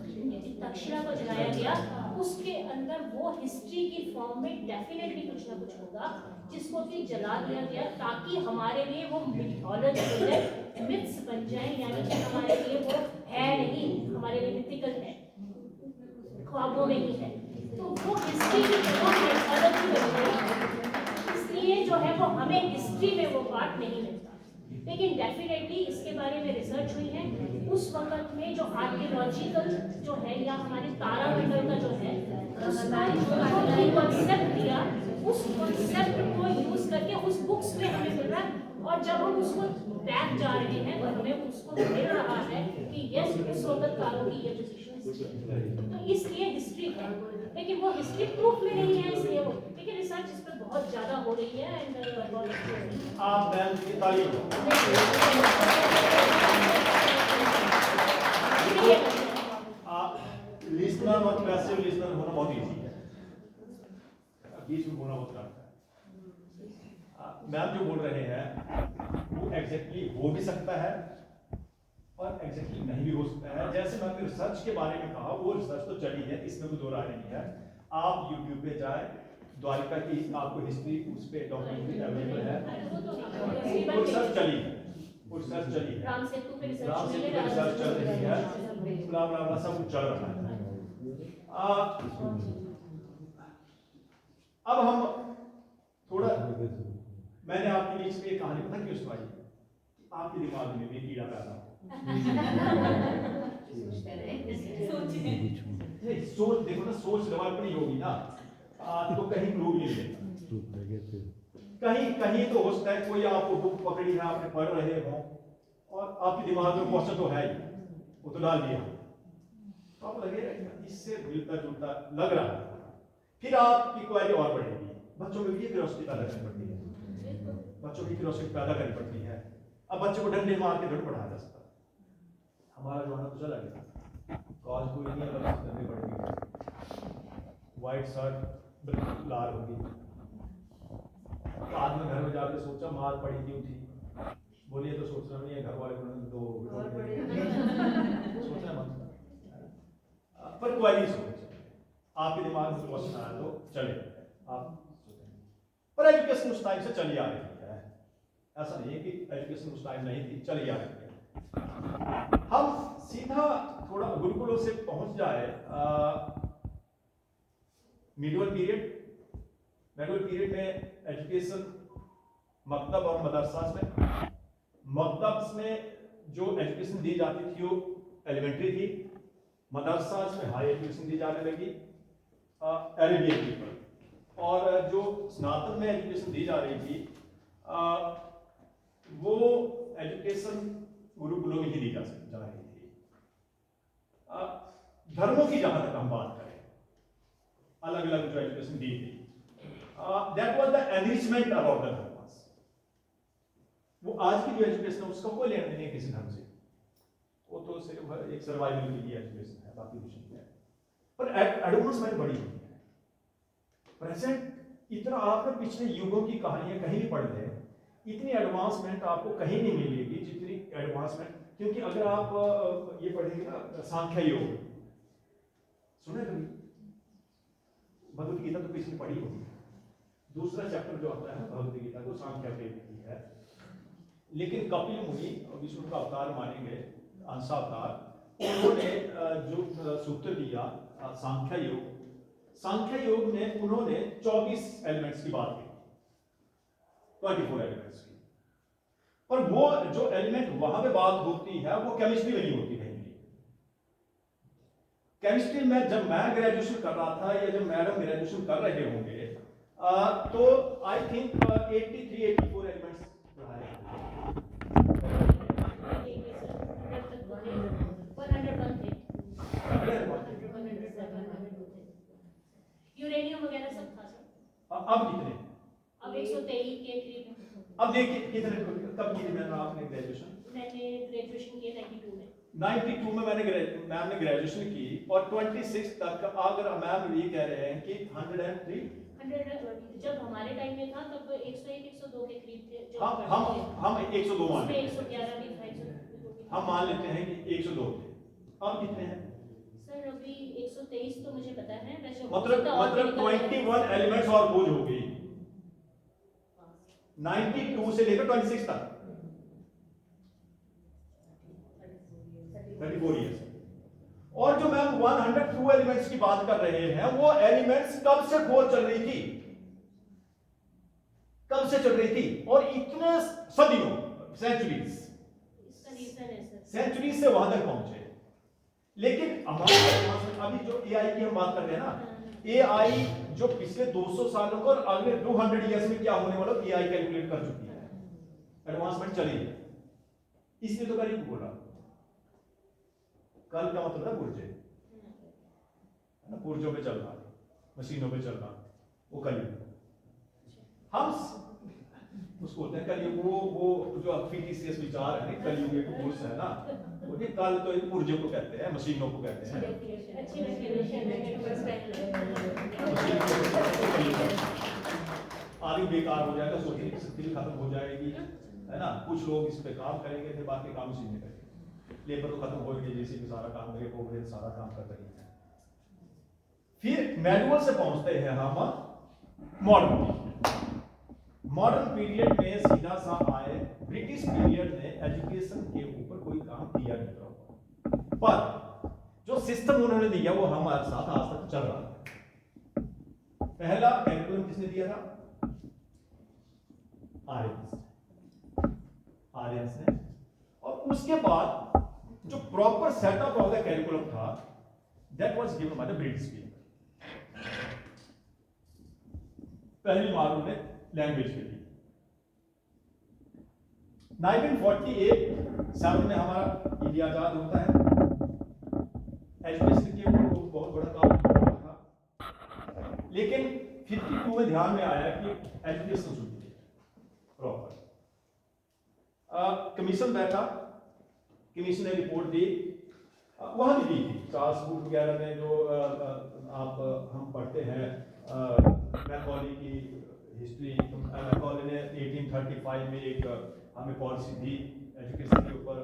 Speaker 2: तक्षशिला को जलाया गया, उसके अंदर वो हिस्ट्री की फॉर्म में डेफिनेटली कुछ ना कुछ होगा जिसको कि जला दिया गया, ताकि हमारे लिए वो मिथोलॉजी हो जाए, मिथ्स बन जाए, यानी कि हमारे लिए वो है नहीं, हमारे लिए मिथिकल है, ख्वाबों में ही है, तो वो हिस्ट्री की मिथोलॉजी बन गई। इसलिए जो है वो हमें हिस्ट्री में वो पार्ट नहीं मिलता। लेकिन डेफिनेटली इसके बारे में रिसर्च हुई है। उस वक्त में जो आर्कियोलॉजिकल जो है या हमारे तारामंडल का जो है उसका जो कॉन्सेप्ट दिया, उस कॉन्सेप्ट को यूज करके उस बुक्स में हमें मिल रहा है, और जब हम उसको बैक जा रहे हैं तो हमें उसको मिल रहा है कि यस उस वक्त कारों की ये पोजीशन, तो इसलिए हिस्ट्री है। लेकिन वो हिस्ट्री प्रूफ में नहीं है, इसलिए वो, लेकिन रिसर्च इस पर बहुत ज्यादा हो रही है। एंड
Speaker 1: आप मैम की तारीफ लिसनर और पैसिव लिसनर होना बहुत इजी है, बीच में बोलना बहुत कठिन है। मैम जो बोल रहे हैं वो एग्जैक्टली हो भी सकता है और एग्जैक्टली नहीं भी हो सकता है। जैसे मैंने रिसर्च के बारे में कहा, वो रिसर्च तो चली है, इसमें कोई दो राय नहीं है। आप यूट्यूब पे जाए, द्वारिका की आपको हिस्ट्री उस पे डॉक्यूमेंट्री अवेलेबल है, वो रिसर्च चली है, वो रिसर्च चली है,
Speaker 2: राम सेतु पे
Speaker 1: रिसर्च चल रही है, बड़ा सब कुछ चल रहा है। अब हम थोड़ा, मैंने आपके बीच में एक कहानी पता क्यों सुनाई, आपके दिमाग में भी कीड़ा पैदा हो। सोच देखो ना, सोच डेवलप नहीं होगी ना तो कहीं क्लू नहीं मिलेगा। कहीं तो हो सकता है कोई आपको बुक पकड़ी है, आपने पढ़ रहे हो और आपके दिमाग में क्वेश्चन तो है ही, वो तो डाल दिया, तो आपको लगेगा इससे मिलता जुलता लग रहा है, फिर आपकी क्वेरी और बढ़ेगी। बच्चों में भी ये क्यूरियोसिटी पैदा करनी पड़ती है, बच्चों की क्यूरियोसिटी पैदा करनी पड़ती है। अब बच्चों को डंडे मार के थोड़ी पढ़ाया जा सकता, हमारा जमाना तो चला गया, कॉलेज कोई नहीं है, बच्चे डंडे पड़ेगी, व्हाइट शर्ट बिल्कुल लाल होगी, बाद में घर में जाकर सोचा मार पड़ी क्यों थी, बोलिए तो सोचना नहीं है, घर वाले बोलेंगे दो सोचना मत, पर क्वेरी सोच, आपके दिमाग में क्वेश्चन आया तो चले आप सोचेंगे। पर एजुकेशन उस टाइम से चली आ रही है, ऐसा नहीं है कि एजुकेशन उस टाइम नहीं थी, चली आ रही है। हम सीधा थोड़ा गुरुकुलों से पहुंच जाए मिडल पीरियड में एजुकेशन मकतब और मदरसा में, मकतब में जो एजुकेशन दी जाती थी वो एलिमेंट्री थी, मदरसा में हाई एजुकेशन दी जाने लगी अरेबियन पीपल, और जो स्नातक में एजुकेशन दी जा रही थी वो एजुकेशन गुरुकुलों में ही दी जा रही थी। धर्मों की जहां तक हम बात करें, अलग अलग जो एजुकेशन दी थी, that was the enrichment about the dharmas. वो आज की जो एजुकेशन है उसका कोई लेना देना नहीं किसी धर्म से, वो तो सिर्फ एक सर्वाइवल के लिए एजुकेशन है, बाकी कुछ नहीं है। पर एडवांसमेंट बड़ी हुई है। प्रेजेंट इतना आपने पिछले युगों की कहानियां कहीं भी पढ़ लें, इतनी एडवांसमेंट आपको कहीं नहीं मिलेगी जितनी एडवांसमेंट, क्योंकि अगर आप ये पढ़ेंगे ना सांख्य योग, सुने कभी? भगवत गीता तो किसी ने पढ़ी होगी, दूसरा चैप्टर जो आता है भगवत गीता को सांख्य पे की है। लेकिन कपिल मुनि विष्णु का अवतार मानेंगे, अंश अवतार, उन्होंने जो सूत्र दिया सांख्य योग में उन्होंने 24 एलिमेंट्स की बात की, 24 एलिमेंट्स की। पर वो जो एलिमेंट वहां पे बात होती है वो केमिस्ट्री में नहीं होती है। केमिस्ट्री में जब मैं ग्रेजुएशन कर रहा था या जब मैडम ग्रेजुएशन कर रहे होंगे तो आई थिंक 83-84 एलिमेंट्स पढ़ाए।
Speaker 2: यूरेनियम वगैरह सब था सर।
Speaker 1: अब कितने?
Speaker 2: अब 123 के करीब।
Speaker 1: अब देखिए कितने, कब की मैंने आपने ग्रेजुएशन?
Speaker 2: मैंने ग्रेजुएशन किया 92 में।
Speaker 1: 92 में मैम ने ग्रेजुएशन की, और 26 तक अगर मैम ये कह रहे हैं कि 103
Speaker 2: जब हमारे टाइम में था तब 101-102 के करीब थे।
Speaker 1: हम 102 मान लेते हैं,
Speaker 2: 111 भी था, 102 भी था।
Speaker 1: हम मान लेते हैं कि 102 थे। अब कितने हैं?
Speaker 2: सर अभी 123 तो मुझे पता है, वैसे
Speaker 1: मतलब 21 एलिमेंट्स और खोज हो गई 92 से लेकर 26 तक, 34 इयर्स। और जो मैम 102 एलिमेंट्स की बात कर रहे हैं, वो एलिमेंट्स कब से खोज चल रही थी, कब से चल रही थी, और इतने सदियों, सेंचुरीज से वहां तक पहुंचे। लेकिन हमारे अभी जो एआई की हम बात कर रहे हैं ना, एआई जो पिछले 200 सालों को और अगले 200 इयर्स में क्या होने वाला एआई कैलकुलेट कर चुकी है, एडवांसमेंट चली है। इसलिए तो कल बोला, कल का मतलब है पुर्जे, है ना, पुर्जों पे चलना, मशीनों पे चलना, वो कलयुग। हम उसको होते हैं कलयुग, वो जो फिक्टिशियस विचार है ना, कलयुग एक कोर्स है ना, वो ये कल तो एक पुर्जों को कहते हैं, मशीनों को कहते हैं। आदमी बेकार हो जाएगा, सोचने की शक्ति भी खत्म हो जाएगी, है ना। कुछ लोग इस पे काम करेंगे, फिर बाकी काम मशीन में करेंगे। लेबर तो खत्म हो गई, जैसे भी सारा काम करेंगे, वो सारा काम कर रही है। फिर मैनुअल से पहुंचते हैं हम मॉडर्न पीरियड में सीधा सा आए। ब्रिटिश पीरियड ने एजुकेशन के ऊपर कोई काम किया नहीं था, पर जो सिस्टम उन्होंने दिया वो हमारे साथ आज तक चल रहा है। पहला कैरिकुलम किसने दिया था? आर्यंस ने। और उसके बाद जो proper setup of the curriculum था, that was given by the British period. पहली बार उन्होंने लैंग्वेज के लिए 1948-7 में हमारा इंडिया आजाद होता है। एजुकेशन के ऊपर बहुत बड़ा काम किया था, लेकिन 52 में ध्यान में आया कि एजुकेशन शुरू की प्रॉपर। कमीशन बैठा, कमीशन ने रिपोर्ट दी, वहां भी दी थी चार्ल्स वुड वगैरह ने, जो आप हम पढ़ते हैं मैकॉली की हिस्ट्री। मैकॉली ने 1835 में एक हमें पॉलिसी दी एजुकेशन के ऊपर।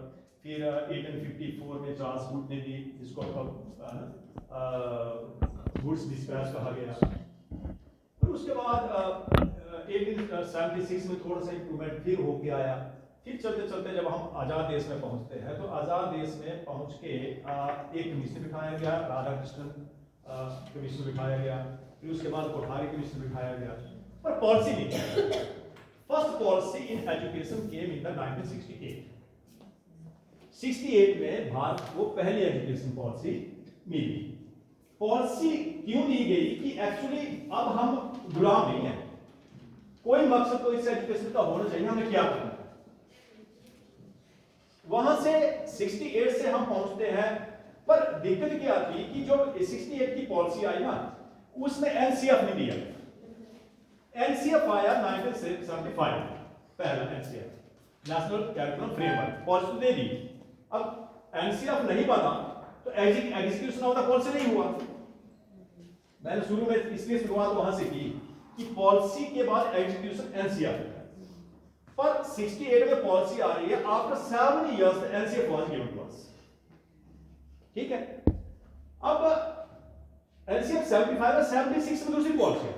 Speaker 1: फिर 1854 में चार्ल्स वुड ने दी, जिसको वुड्स डिस्पैच कहा गया। फिर उसके बाद 1876 में थोड़ा सा इंप्रूवमेंट फिर होके आया। फिर चलते चलते जब हम आज़ाद देश में पहुंचते हैं, तो आज़ाद देश में पहुंच के एक कमीशन बिठाया गया, राधा कृष्णन कमीशन बिठाया गया। फिर उसके बाद कोठारी कमीशन बिठाया गया, पर पॉलिसी नहीं। First policy in education came in the 1968। 68 में भारत को पहली एजुकेशन पॉलिसी मिली। पॉलिसी क्यों दी गई कि एक्चुअली अब हम गुलाम नहीं है, कोई मकसद तो इस एजुकेशन का होना चाहिए, हमें क्या करना है। वहां से 68 से हम पहुंचते हैं, पर दिक्कत क्या थी कि जो 68 की पॉलिसी आई ना, उसमें एनसीएफ नहीं दिया। एनसीएफ आया 1975, पहला NCF, national curriculum framework. Policy तो दे दी, अब एनसीएफ नहीं बना तो एग्जीक्यूशन ऑफ द पॉलिसी नहीं हुआ। मैंने शुरू में इसलिए शुरुआत वहां से की कि पॉलिसी के बाद एग्जीक्यूशन एनसीएफ है, पर 68 में पॉलिसी आ रही है after 7 years NCF was given to us. ठीक है, अब एनसीएफ 75 और 76 में दूसरी पॉलिसी है,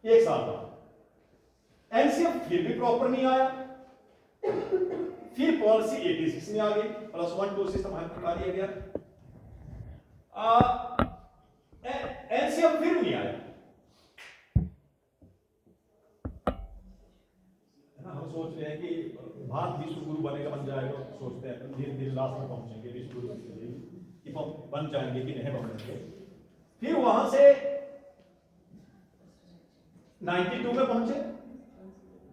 Speaker 1: एक साल बाद एनसीएफ फिर भी प्रॉपर नहीं आया, फिर पॉलिसी 86 में आ गई, +1 2 सिस्टम हटा दिया गया, एनसीएफ फिर नहीं आया। हम सोच रहे हैं कि भारत विश्व गुरु बनेगा, बन जाएगा, सोचते हैं धीरे धीरे लास्ट में पहुंचेंगे विश्व गुरु कि बन जाएंगे कि नहीं बनेंगे। फिर वहां से 92 में पहुंचे,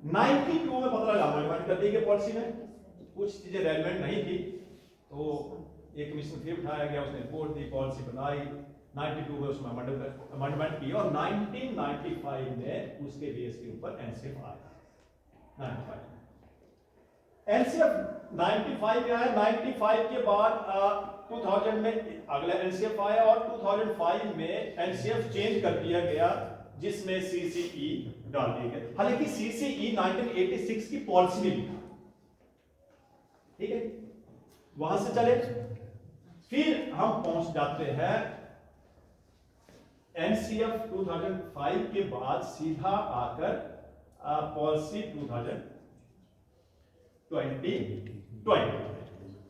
Speaker 1: 92 में पता लगा अमेंडमेंट कर दी गई पॉलिसी में, कुछ चीजें रेलेवेंट नहीं थी, तो एक कमीशन फिर उठाया गया, उसने रिपोर्ट दी, पॉलिसी बनाई, 92 में उसमें अमेंडमेंट की और 1995 में उसके बेस के ऊपर एनसीएफ आया। 95 में आया, 95 के बाद 2000 में अगला एनसीएफ आया और 2005 में एनसीएफ चेंज कर दिया गया जिसमें सीसीई डाल दिया गया। हालांकि सीसीई 1986 की पॉलिसी में भी था, ठीक है, वहां से चले फिर हम पहुंच जाते हैं एनसीएफ 2005 के बाद सीधा आकर पॉलिसी 2020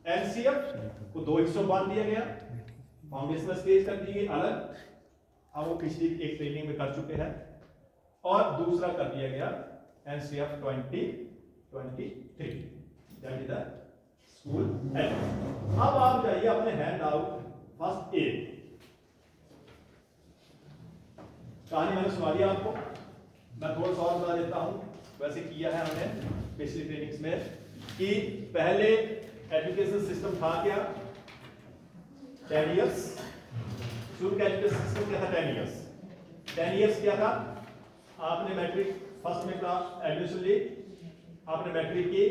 Speaker 1: एनसीएफ को 2 हिस्सों बांट दिया गया, फाउंडेशनल स्टेज कर दी गई अलग, अब वो पिछली एक ट्रेनिंग में कर चुके हैं, और दूसरा कर दिया गया NCF 2023 that is the school ed. अब आप जाइए अपने हैंड आउट फर्स्ट एड, कहानी मैंने सुना दिया आपको, मैं थोड़ा सा और बता देता हूं, वैसे किया है हमने पिछली ट्रेनिंग्स में कि पहले एजुकेशन सिस्टम था क्या 10 इयर्स, शुरू का एजुकेशन सिस्टम क्या था 10 इयर्स क्या था, आपने मैट्रिक फर्स्ट में एडमिशन ली, आपने मैट्रिक की,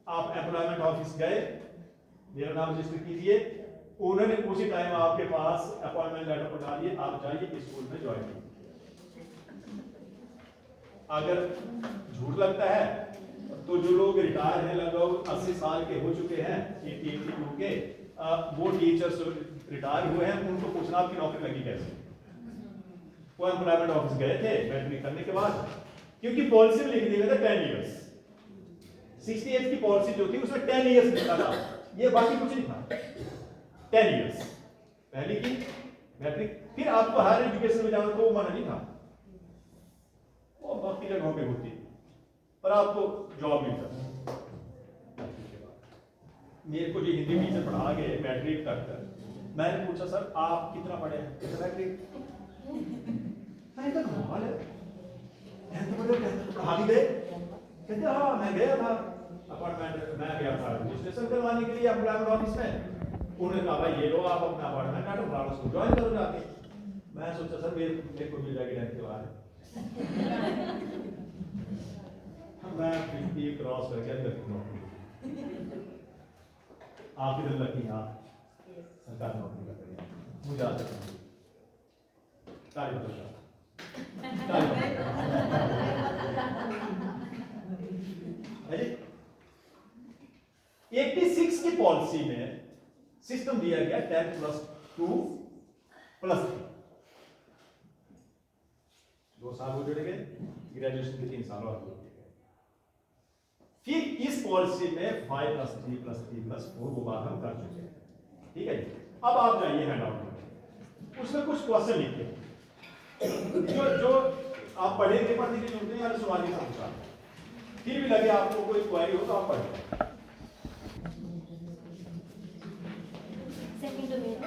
Speaker 1: आप एम्प्लॉयमेंट ऑफिस गए, मेरा नाम रजिस्टर कीजिए, उन्होंने उसी टाइम आपके पास अपॉइंटमेंट लेटर पहुंचा दिए, आप जाइए स्कूल में ज्वाइन कीजिए। अगर झूठ लगता है तो जो लोग रिटायर हैं लगभग 80 साल के हो चुके हैं 82 के, वो टीचर्स रिटायर हुए हैं, उनको पूछना आपकी नौकरी लगी कैसे, वो एम्प्लॉयमेंट ऑफिस गए थे मैट्रिक करने के बाद, क्योंकि पॉलिसी में लिख दिया था 10 इयर्स, 68 की पॉलिसी जो थी उसमें 10 इयर्स लिखा था, ये बाकी कुछ नहीं था, 10 इयर्स पहली की मैट्रिक, फिर आपको हायर एजुकेशन में जाना तो वो मना नहीं था, वो बाकी जगहों पे होती है, पर आपको जॉब मिलता। मेरे को जो हिंदी टीचर पढ़ा गए मैट्रिक तक, मैंने पूछा सर आप कितना पढ़े हैं, कितना मैट्रिक, मैंने कहा कमाल है, पढ़ा भी गए, कहते हाँ मैं गया था अपॉइंटमेंट, मैं गया था रजिस्ट्रेशन करवाने के लिए एम्प्लॉयमेंट ऑफिस में, उन्होंने कहा भाई ये लो आप अपना अपॉइंटमेंट काटो, आप उसको ज्वाइन करो जाके। मैं सोचा सर मेरे को मिल जाएगी 10 के बाद, मैं 50 क्रॉस करके अंदर नौकरी, आप इधर लगी आप सरकार नौकरी कर रही है, मुझे आज तक नहीं 86 की पॉलिसी में सिस्टम दिया गया 10+2+3, 2 साल हो जुड़े गए, ग्रेजुएशन के 3 साल और हो गए, फिर इस पॉलिसी में 5+3+3+4 वो बात हम कर चुके हैं, ठीक है जी। अब आप जाइए हैंडआउट में, उसमें कुछ क्वेश्चन लिखिए, जो आप पढ़े के पढ़ने की जरूरत नहीं, मैंने सवाल ही समझा, फिर भी लगे आपको कोई क्वेरी हो तो आप पढ़ें।
Speaker 2: सेकंड डोमेन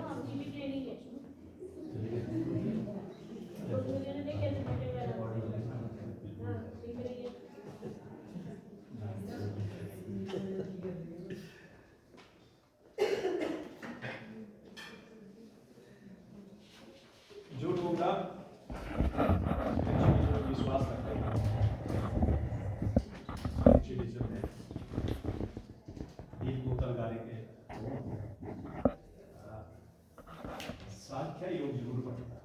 Speaker 2: आपकी भी ट्रेनिंग है कैसे बैठे हुए हैं? हाँ, दिख रही है।
Speaker 1: जो लोग ना विश्वास रखते हैं में दीप बोतल गाने के सांख्य योग जरूर पढ़ेगा।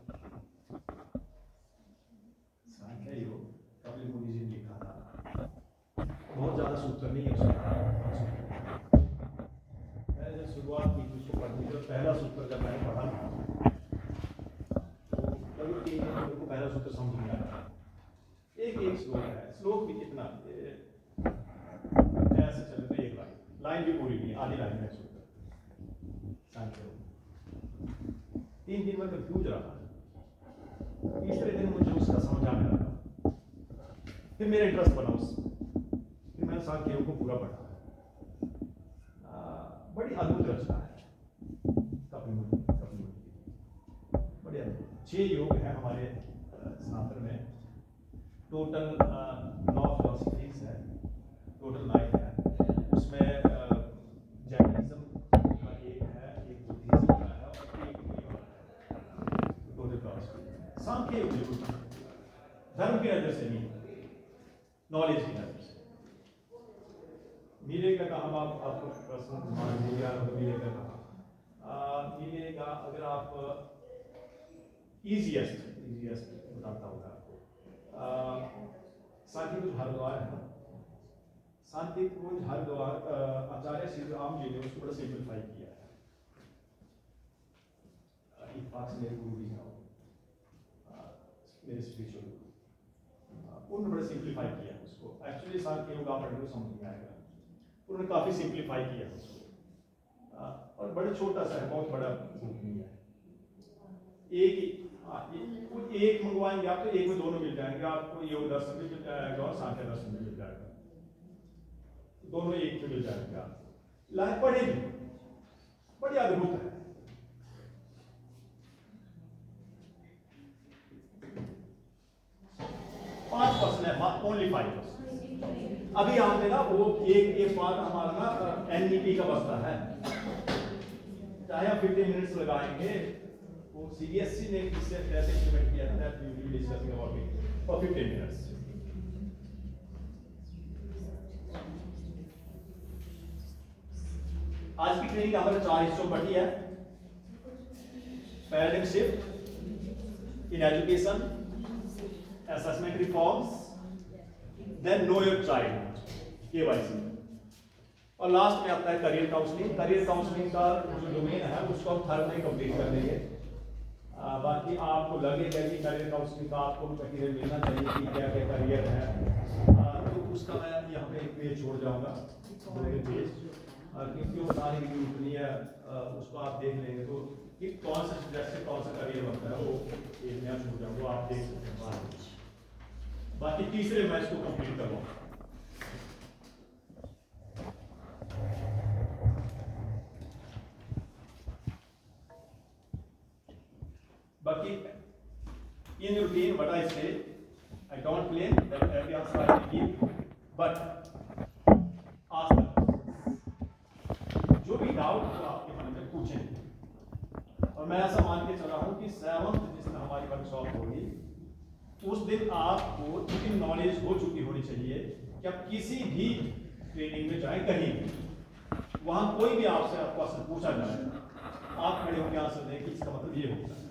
Speaker 1: सांख्य योग कपिल मुनि जी ने लिखा था, बहुत ज्यादा सूत्र नहीं है उसमें। मैंने जब शुरुआत की थी उसको पढ़ने का, पहला सूत्र जब मैंने पढ़ा तो कभी मेरे को पहला सूत्र समझ नहीं आया। एक एक श्लोक है, श्लोक भी कितना ऐसे चले तो एक लाइन भी पूरी नहीं, आधी लाइन है सूत्र सांख्य योग। 3 दिन में कंफ्यूज रहा, तीसरे दिन मुझे उसका समझ आने लगा, फिर मेरा इंटरेस्ट बना उसमें, फिर मैंने सांख्य योग को पूरा पढ़ा। बड़ी अद्भुत रचना है कपिल मुनि की, बड़ी अद्भुत। 6 योग है हमारे सनातन में, टोटल 9 फिलॉसफीज है, टोटल 9 है। उसमें जैनिज्म का एक है, एक बुद्धिज्म का है और एक योगा है, टोटल फिलॉसफी। सांख्य योग जरूर धर्म की नजर से नहीं, नॉलेज की नजर से मिलेगा। कहाँ आपको प्रश्न मिलेगा, मिलेगा कहाँ? मिलेगा अगर आप इजिएस्ट बताता होगा आपको। सांख्य कुछ हरिद्वार है ना, सांख्य कुछ हरिद्वार आचार्य श्री राम जी ने उसको बड़ा सिंपलीफाई किया है। एक बात से मेरे गुरु जी का मेरे स्पिरिचुअल उन्होंने बड़ा सिंपलीफाई किया उसको। एक्चुअली सांख्य योग आप पढ़ने को समझ नहीं आएगा, उन्होंने काफी सिंपलीफाई किया उसको, और बड़ा छोटा सा है, बहुत बड़ा बुक नहीं है। एक मंगवाएंगे आप तो एक में दोनों मिल जाएंगे, आपको योग दर्शन भी मिल जाएगा और सांख्य दर्शन भी मिल जाएगा, दोनों एक में मिल जाएंगे आपको। लाइफ पढ़ेगी, बड़ी अद्भुत है। पांच पर्सन है, ओनली 5%। अभी हमने ना वो एक बार हमारा ना एनईपी का बस्ता है, चाहे हम 50 मिनट्स लगाएंगे, वो सीबीएसई ने इससे कैसे इम्प्लीमेंट किया था, that we will be discussing about it for 15 minutes. आज की ट्रेनिंग हमारे 4 हिस्सों पढ़ी है। Paradigm shift in education, assessment reforms, then know your child, KYC, और लास्ट में आता है करियर काउंसलिंग। करियर काउंसलिंग का जो डोमेन है उसको हम थर्ड में कंप्लीट कर लेंगे। बाकी आपको लगेगा कि करियर काउंसलिंग का आपको मटेरियल मिलना चाहिए कि क्या क्या करियर है, तो उसका मैं यहाँ पे एक पेज छोड़ जाऊँगा, 2 पेज, क्योंकि वो बताने की जरूरत नहीं है, उसको आप देख लेंगे तो कि कौन सा सब्जेक्ट से कौन सा करियर बनता है, वो एक नया छोड़ जाऊँगा, आप देख सकते हैं बाद में। बाकी तीसरे मैं इसको कंप्लीट करवाऊंगा। बाकी in routine what I say, I don't claim that every answer I will give, but ask the questions. जो भी डाउट हो आपके मन में पूछें, और मैं ऐसा मान के चला हूँ कि 7th जिस दिन हमारी वर्कशॉप होगी उस दिन आपको इतनी नॉलेज हो चुकी होनी चाहिए कि आप किसी भी ट्रेनिंग में जाए, कहीं भी वहां कोई भी आपसे क्वेश्चन पूछा जाए, आप खड़े होकर आंसर दें कि इसका मतलब ये होता है।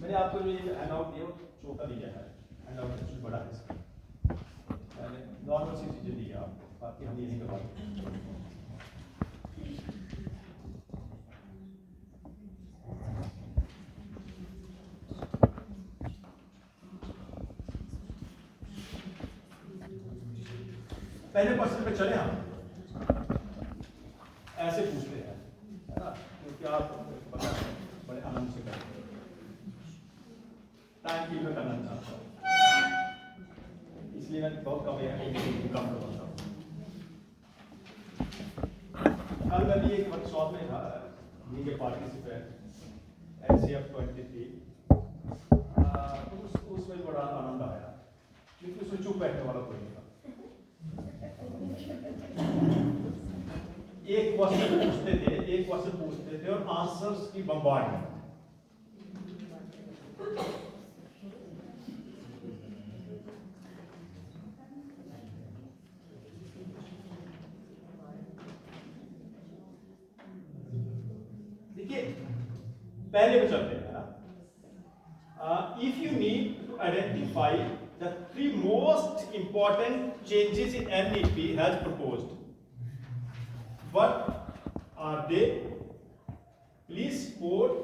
Speaker 1: मैंने आपको जो ये हैंड आउट दिया वो छोटा दिया है, हैंड आउट कुछ बड़ा है इसका। मैंने नॉर्मल सी चीज़ें दी है आपको, बाकी हम यही करवाते हैं। पहले क्वेश्चन पे चले हम, ऐसे पूछते हैं, है ना, क्योंकि आप बड़े आनंद से करते हैं, टाइम की मैं करना चाहता हूँ, इसलिए मैं बहुत कम कम करवाता हूँ। कल मैं भी एक वर्कशॉप में था, बीइंग ए पार्टिसिपेंट, SCF 23, उसमें बड़ा आनंद आया, क्योंकि उसमें चुप बैठने वाला कोई नहीं था। एक क्वेश्चन पूछते थे और आंसर्स की बम्बार्डमेंट। देखिए पहले पे चलते हैं ना, if you need to identify the 3 most important changes in NEP has proposed, what are they? Please quote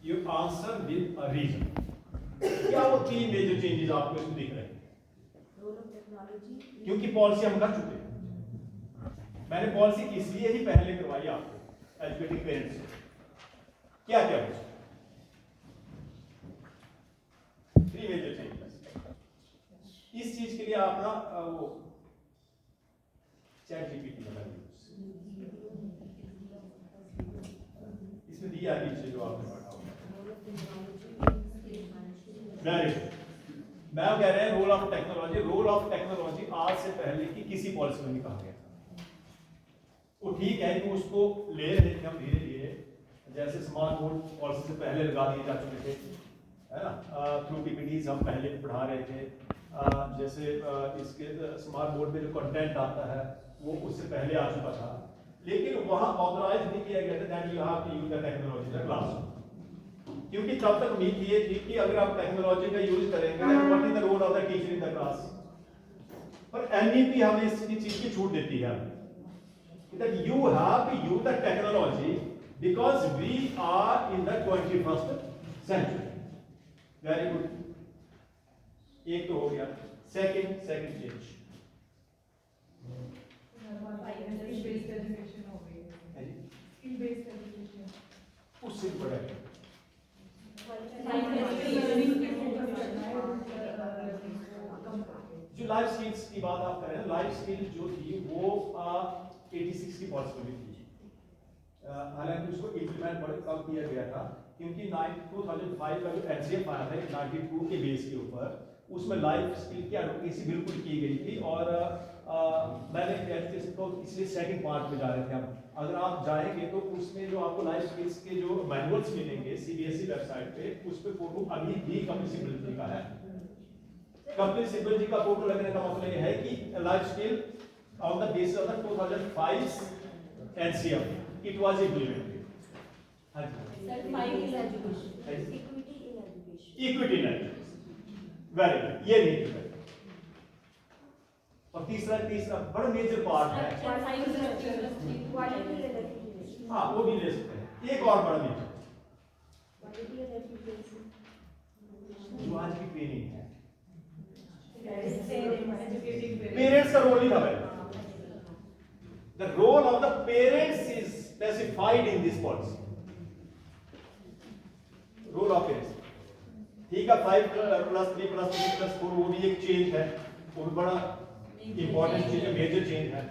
Speaker 1: your answer with a reason. क्या वो 3 मेजर चेंजेस आपको इसमें दिख रहे हैं?
Speaker 5: रोल ऑफ टेक्नोलॉजी,
Speaker 1: क्योंकि पॉलिसी हम कर चुके हैं, मैंने पॉलिसी इसलिए ही पहले करवाई आपको एजुकेटिंग पेरेंट्स से। क्या क्या कुछ 3 मेजर चेंजेस। इस चीज के लिए आप ना वो ChatGPT लगा लीजिए, इसमें दिया है नीचे जो आपने पढ़ा होगा। Very good. मैम कह रहे हैं role of technology. Role of technology आज से पहले की किसी पॉलिसी में नहीं कहा गया था। वो ठीक है कि उसको ले रहे थे हम धीरे धीरे, जैसे स्मार्ट बोर्ड पॉलिसी से पहले लगा दिए जा चुके थे, है ना, थ्रू PPTs हम पहले पढ़ा रहे थे, जैसे इसके स्मार्ट बोर्ड में जो कंटेंट आता है वो उससे पहले आ चुका था, लेकिन वहां ऑथराइज नहीं किया गया था that you have to use the technology in the classroom, क्योंकि तब तक उम्मीद ये थी कि अगर आप टेक्नोलॉजी का यूज करेंगे what is the role of the teacher in the class. पर NEP हमें इस चीज की छूट देती है that you have to use the technology because we are in the 21st century. Very good. एक तो हो गया। Second change. उससे भी बड़ा है। जो लाइफ स्किल्स की बात आप करें, लाइफ स्किल जो थी वो 86 की पॉसिबिलिटी थी, हालांकि उसको इम्प्लीमेंट बड़े कम किया गया था, क्योंकि 2005 का जो NCF आया था 92 के बेस के ऊपर, उसमें लाइफ स्किल की एडवोकेसी बिल्कुल की गई थी। और मैंने तो इसलिए सेकंड पार्ट में जा रहे थे हम। अगर आप जाएंगे तो उसमें जो आपको लाइफ स्किल्स के जो मैनुअल्स मिलेंगे CBSE वेबसाइट पे, उस पे फोटो अभी भी कपिल सिब्बल जी का है। कपिल सिब्बल जी का फोटो लगने का मतलब ये है कि life skill on the basis of the 2005 NCF it was implemented. Equity in education. Very good. ये नहीं है। और तीसरा बड़ा मेजर पार्ट है, हाँ वो भी ले सकते हैं। एक और बड़ा मेजर जो आज की ट्रेनिंग है, पेरेंट्स का रोल नहीं था पहले। The role of the parents is specified in this policy. Role of parents. ठीक है, 5+3+3+4 वो भी एक चेंज है, वो भी बड़ा इंपॉर्टेंट चीज है, मेजर चेंज है,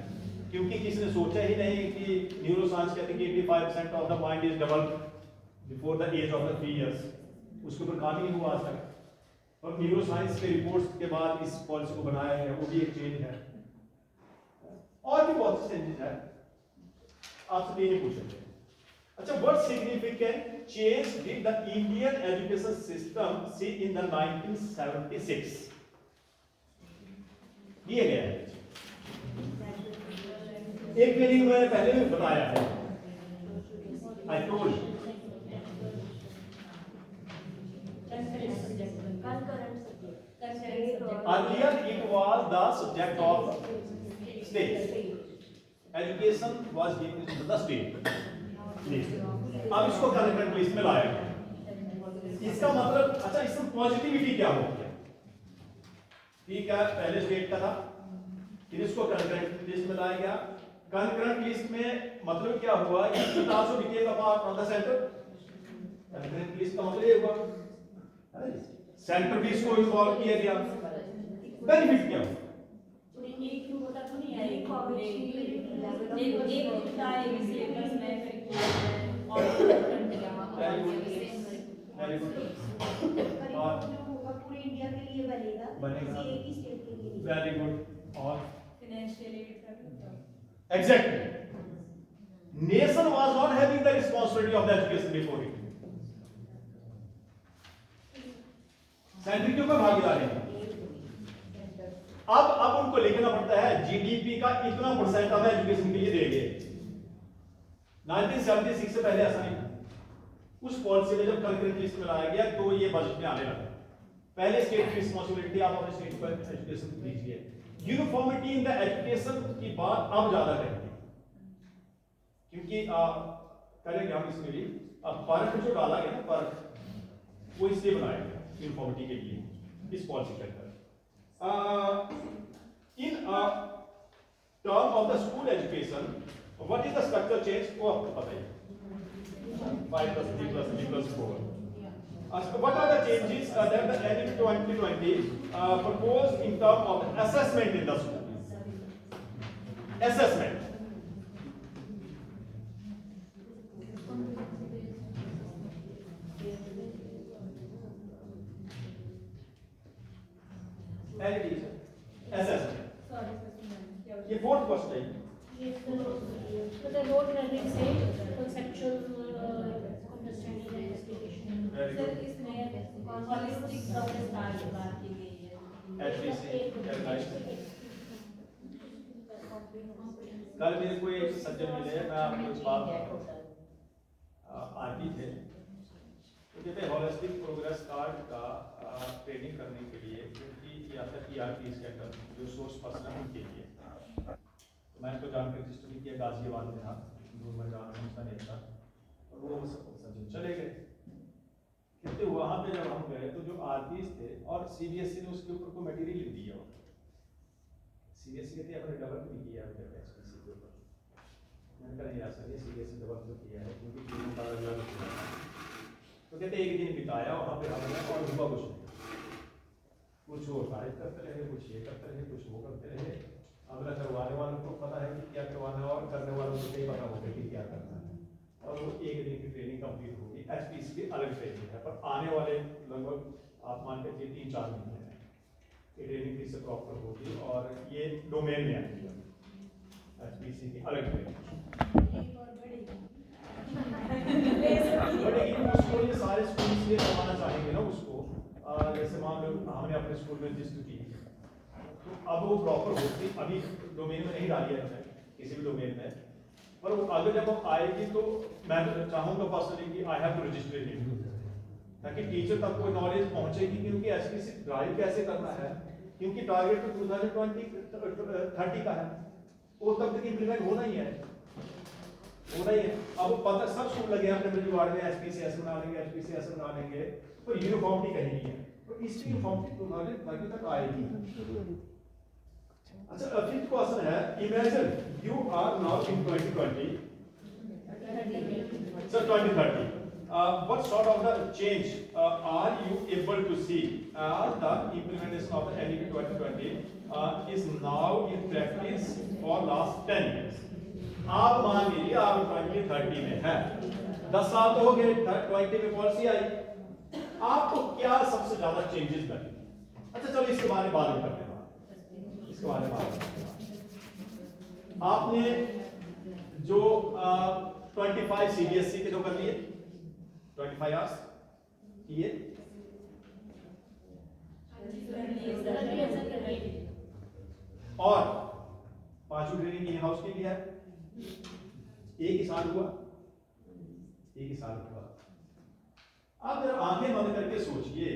Speaker 1: क्योंकि किसी ने सोचा ही नहीं कि न्यूरोसाइंस कहते हैं कि 85% of the mind is developed before the age of the 3 years। उसके ऊपर काम ही नहीं हुआ आज तक, और न्यूरोसाइंस के रिपोर्ट्स के बाद इस पॉलिसी को बनाया है, वो भी एक चेंज है। और भी बहुत से चेंजेस है, आपसे ये नहीं पूछेंगे। अच्छा, what significant change did the Indian education system see in the 1976? दिए गया है एक ट्रेनिंग मैंने पहले भी बताया है, I told
Speaker 5: concurrent subject.
Speaker 1: Earlier it was the subject of state. Education was given to the state. अब इसको concurrent list में लाया गया। इसका मतलब अच्छा इसमें पॉजिटिविटी क्या होगी? ठीक है, पहले स्टेट का था, फिर इसको concurrent list में लाया गया। concurrent list में मतलब क्या हुआ कि it also became a part of the center. concurrent list का मतलब ये हुआ सेंटर भी इसको इन्वॉल्व किया गया। बेनिफिट क्या हुआ?
Speaker 5: एक ही होता तो नहीं है, एक होता है सिलेबस में फिर और
Speaker 1: वेरी गुड और
Speaker 6: पूरे इंडिया के लिए बनेगा,
Speaker 1: बनेगा।
Speaker 6: किसी एक ही स्टेट के लिए नहीं।
Speaker 1: वेरी गुड और
Speaker 5: फाइनेंशियल एड का भी होता है।
Speaker 1: exactly nation was not having the responsibility of the education before it. Centre क्यों में भागीदारी है? अब उनको लिखना पड़ता है जीडीपी का इतना परसेंट हम एजुकेशन के लिए देंगे। 1976 से पहले ऐसा नहीं था। उस पॉलिसी में जब कंकरेंट लिस्ट में लाया गया तो ये बजट में आने लगा। पहले स्टेट की रिस्पांसिबिलिटी, आप अपने स्टेट पर एजुकेशन दीजिए। यूनिफॉर्मिटी इन द एजुकेशन की बात अब ज्यादा करेंगे, क्योंकि करेंगे हम इसमें भी। अब परख जो डाला गया ना, परख वो इसलिए बनाया गया यूनिफॉर्मिटी के लिए इस पॉलिसी के अंदर। In term of the school education what is the structure change वो आपको पता ही है, 5 + 3 + 3 + 4। What are the changes that the NEP 2020 proposed in terms of assessment in the school? Assessment. Assessment. ये फोर्थ क्वेश्चन है।
Speaker 2: ये तो रोड लर्निंग से conceptual understanding and investigation।
Speaker 1: Very
Speaker 5: sir
Speaker 1: good.
Speaker 5: इसमें हॉलिस्टिक प्रोग्रेस कार्ड की बात की गई है।
Speaker 1: HPC, कल मेरे को एक सज्जन मिले, मैं आपको इस बात आती थे, तो कहते हॉलिस्टिक प्रोग्रेस कार्ड का ट्रेनिंग करने के लिए, क्योंकि या तक ERP के अंदर जो सोर्स पर्सन है उनके लिए, तो मैंने तो जानकर रजिस्टर भी किया, गाजियाबाद में था, दूर में जाना उसका नहीं था, और वो सज्जन चले गए। कहते वहाँ पे जब हम गए तो जो आर्टिस्ट थे, और CBSE ने उसके ऊपर कोई मटेरियल नहीं दिया, CBSE कहते अपने डेवलप नहीं किया अभी तक HPC के ऊपर। मैंने कहा नहीं सर, ये CBSE डेवलप जो किया है, क्योंकि तो कहते एक दिन बिताया वहाँ पे हमने, और हुआ कुछ वो तारीफ करते रहे, कुछ ये करते रहे, कुछ वो करते रहे। अगला करवाने वालों को पता है कि क्या करवाना है, और करने वालों को नहीं पता होगा कि क्या करना है। और वो एक दिन की ट्रेनिंग कंप्लीट होगी। HPC की अलग ट्रेनिंग है, पर आने वाले लगभग आप मान के 3-4 महीने में ये ट्रेनिंग फिर से प्रॉपर होगी, और ये डोमेन में आएगी HPC की अलग ट्रेनिंग बढ़ेगी। उसको ये सारे स्कूल इसलिए करवाना चाहेंगे ना उसको, जैसे मान लो हमने अपने स्कूल में रजिस्टर की, तो अब वो प्रॉपर होती, अभी डोमेन में नहीं डाली है किसी भी डोमेन में, पर वो आगे जब वो आएगी तो मैं चाहूँगा पर्सनली कि I have to register it, ताकि टीचर तक कोई नॉलेज पहुँचेगी, क्योंकि HPC ड्राइव कैसे करना है, क्योंकि टारगेट तो 2020-30 का है, वो तब तक इम्प्लीमेंट होना ही है। अब पता सब स्कूल लगे हैं अपने वार्ड में HPC ऐसे बना लेंगे, HPC ऐसे बना लेंगे, पर यूनिफॉर्मिटी कहीं नहीं है, तो इसकी यूनिफॉर्मिटी 2030 तक आएगी। अच्छा, फिफ्थ क्वेश्चन है, imagine you are now in 2020 so 2030 what sort of the change are you able to see as the implementation of the NEP 2020 is now in practice for last 10 years? आप मान लीजिए आप 2030 में है, 10 साल तो हो गए, 20 में पॉलिसी आई, आपको क्या सबसे ज्यादा चेंजेस लगे? अच्छा चलो इसके बारे में बात करते हैं, इसके बारे में बात करते हैं। आपने जो 25 CBSE के जो कर लिए, 25 आवर्स किए, और 5 ट्रेनिंग इन हाउस के लिए है, एक ही साल हुआ, एक ही साल हुआ। आप जरा आंखें बंद करके सोचिए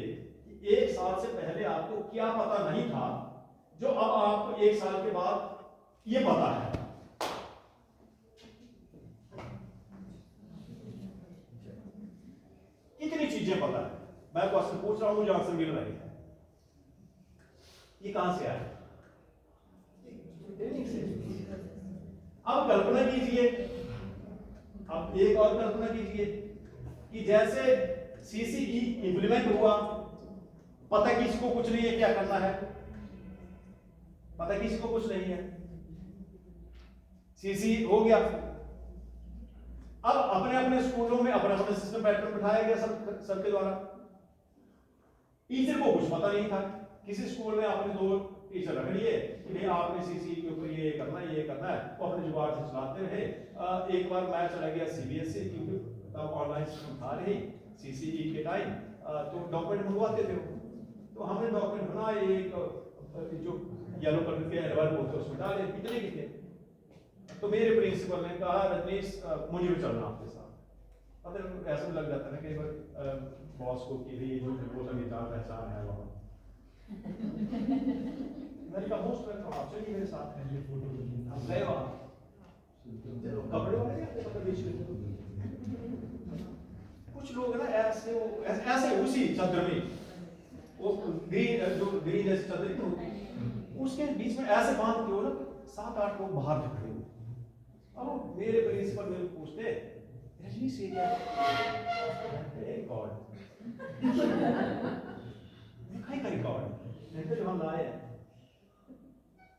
Speaker 1: कि कि 1 साल से पहले आपको क्या पता नहीं था जो अब आपको 1 साल के बाद ये पता है। इतनी चीजें पता है। मैं क्वेश्चन पूछ रहा हूं, मुझे आंसर मिल रही है। ये कहां से आया? ट्रेनिंग से। अब कल्पना कीजिए, अब एक और कल्पना कीजिए कि जैसे सीसीई इंप्लीमेंट हुआ, पता किसी को कुछ नहीं है क्या करना है, पता किसी को कुछ नहीं है, सीसीई हो गया। अब अपने अपने स्कूलों में अपना अपना सिस्टम पैटर्न बिठाया गया सबके द्वारा। टीचर को कुछ पता नहीं था। किसी स्कूल ने आपने 2 टीचर रख लिए कि भाई आपने सीसीई के ऊपर ये करना है, वो अपने जुगाड़ से चलाते रहे। एक बार मैं चला गया सीबीएसई, क्योंकि तब ऑनलाइन सिस्टम था नहीं सीसीई के टाइम, तो डॉक्यूमेंट मंगवाते थे। तो हमने डॉक्यूमेंट बनाए, एक जो येलो कलर के एनवलप होते हैं उसमें डाले, कितने की थे। तो मेरे प्रिंसिपल ने कहा रजनीश मुझे भी चलना आपके साथ। अब ऐसा भी लग जाता है ना कई बार बॉस को कि ये जो प्रपोजल की जान पहचान है वहाँ। मैंने कहा मोस्ट वेलकम, आप चलिए मेरे साथ। हम गए वहाँ, कपड़े वाले कपड़े बेच रहे थे। कुछ लोग ना ऐसे उसी चादर में, वो ग्रीन जैसी चादर, उसके बीच में ऐसे बांध के हो ना 7-8 लोग बाहर खड़े हो। अब मेरे प्रिंसिपल मेरे पूछते रजनी से क्या रिकॉर्ड दिखाई का रिकॉर्ड जो हम लाए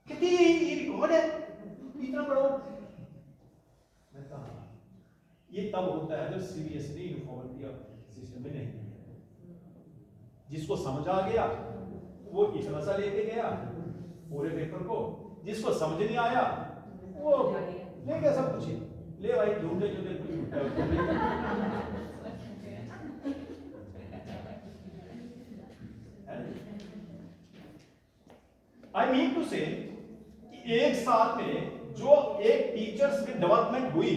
Speaker 1: कितनी ये रिकॉर्ड है इतना बड़ा। मैं कहा ये तब होता है जब सीबीएसई यूनिफॉर्मिटी सिस्टम में नहीं है। जिसको समझ आ गया वो इतना सा लेके गया पूरे पेपर को, जिसको समझ नहीं आया वो ले गया सब कुछ ही। ले भाई झूठे आई मीन टू से कि 1 साल में जो एक टीचर्स की डेवलपमेंट हुई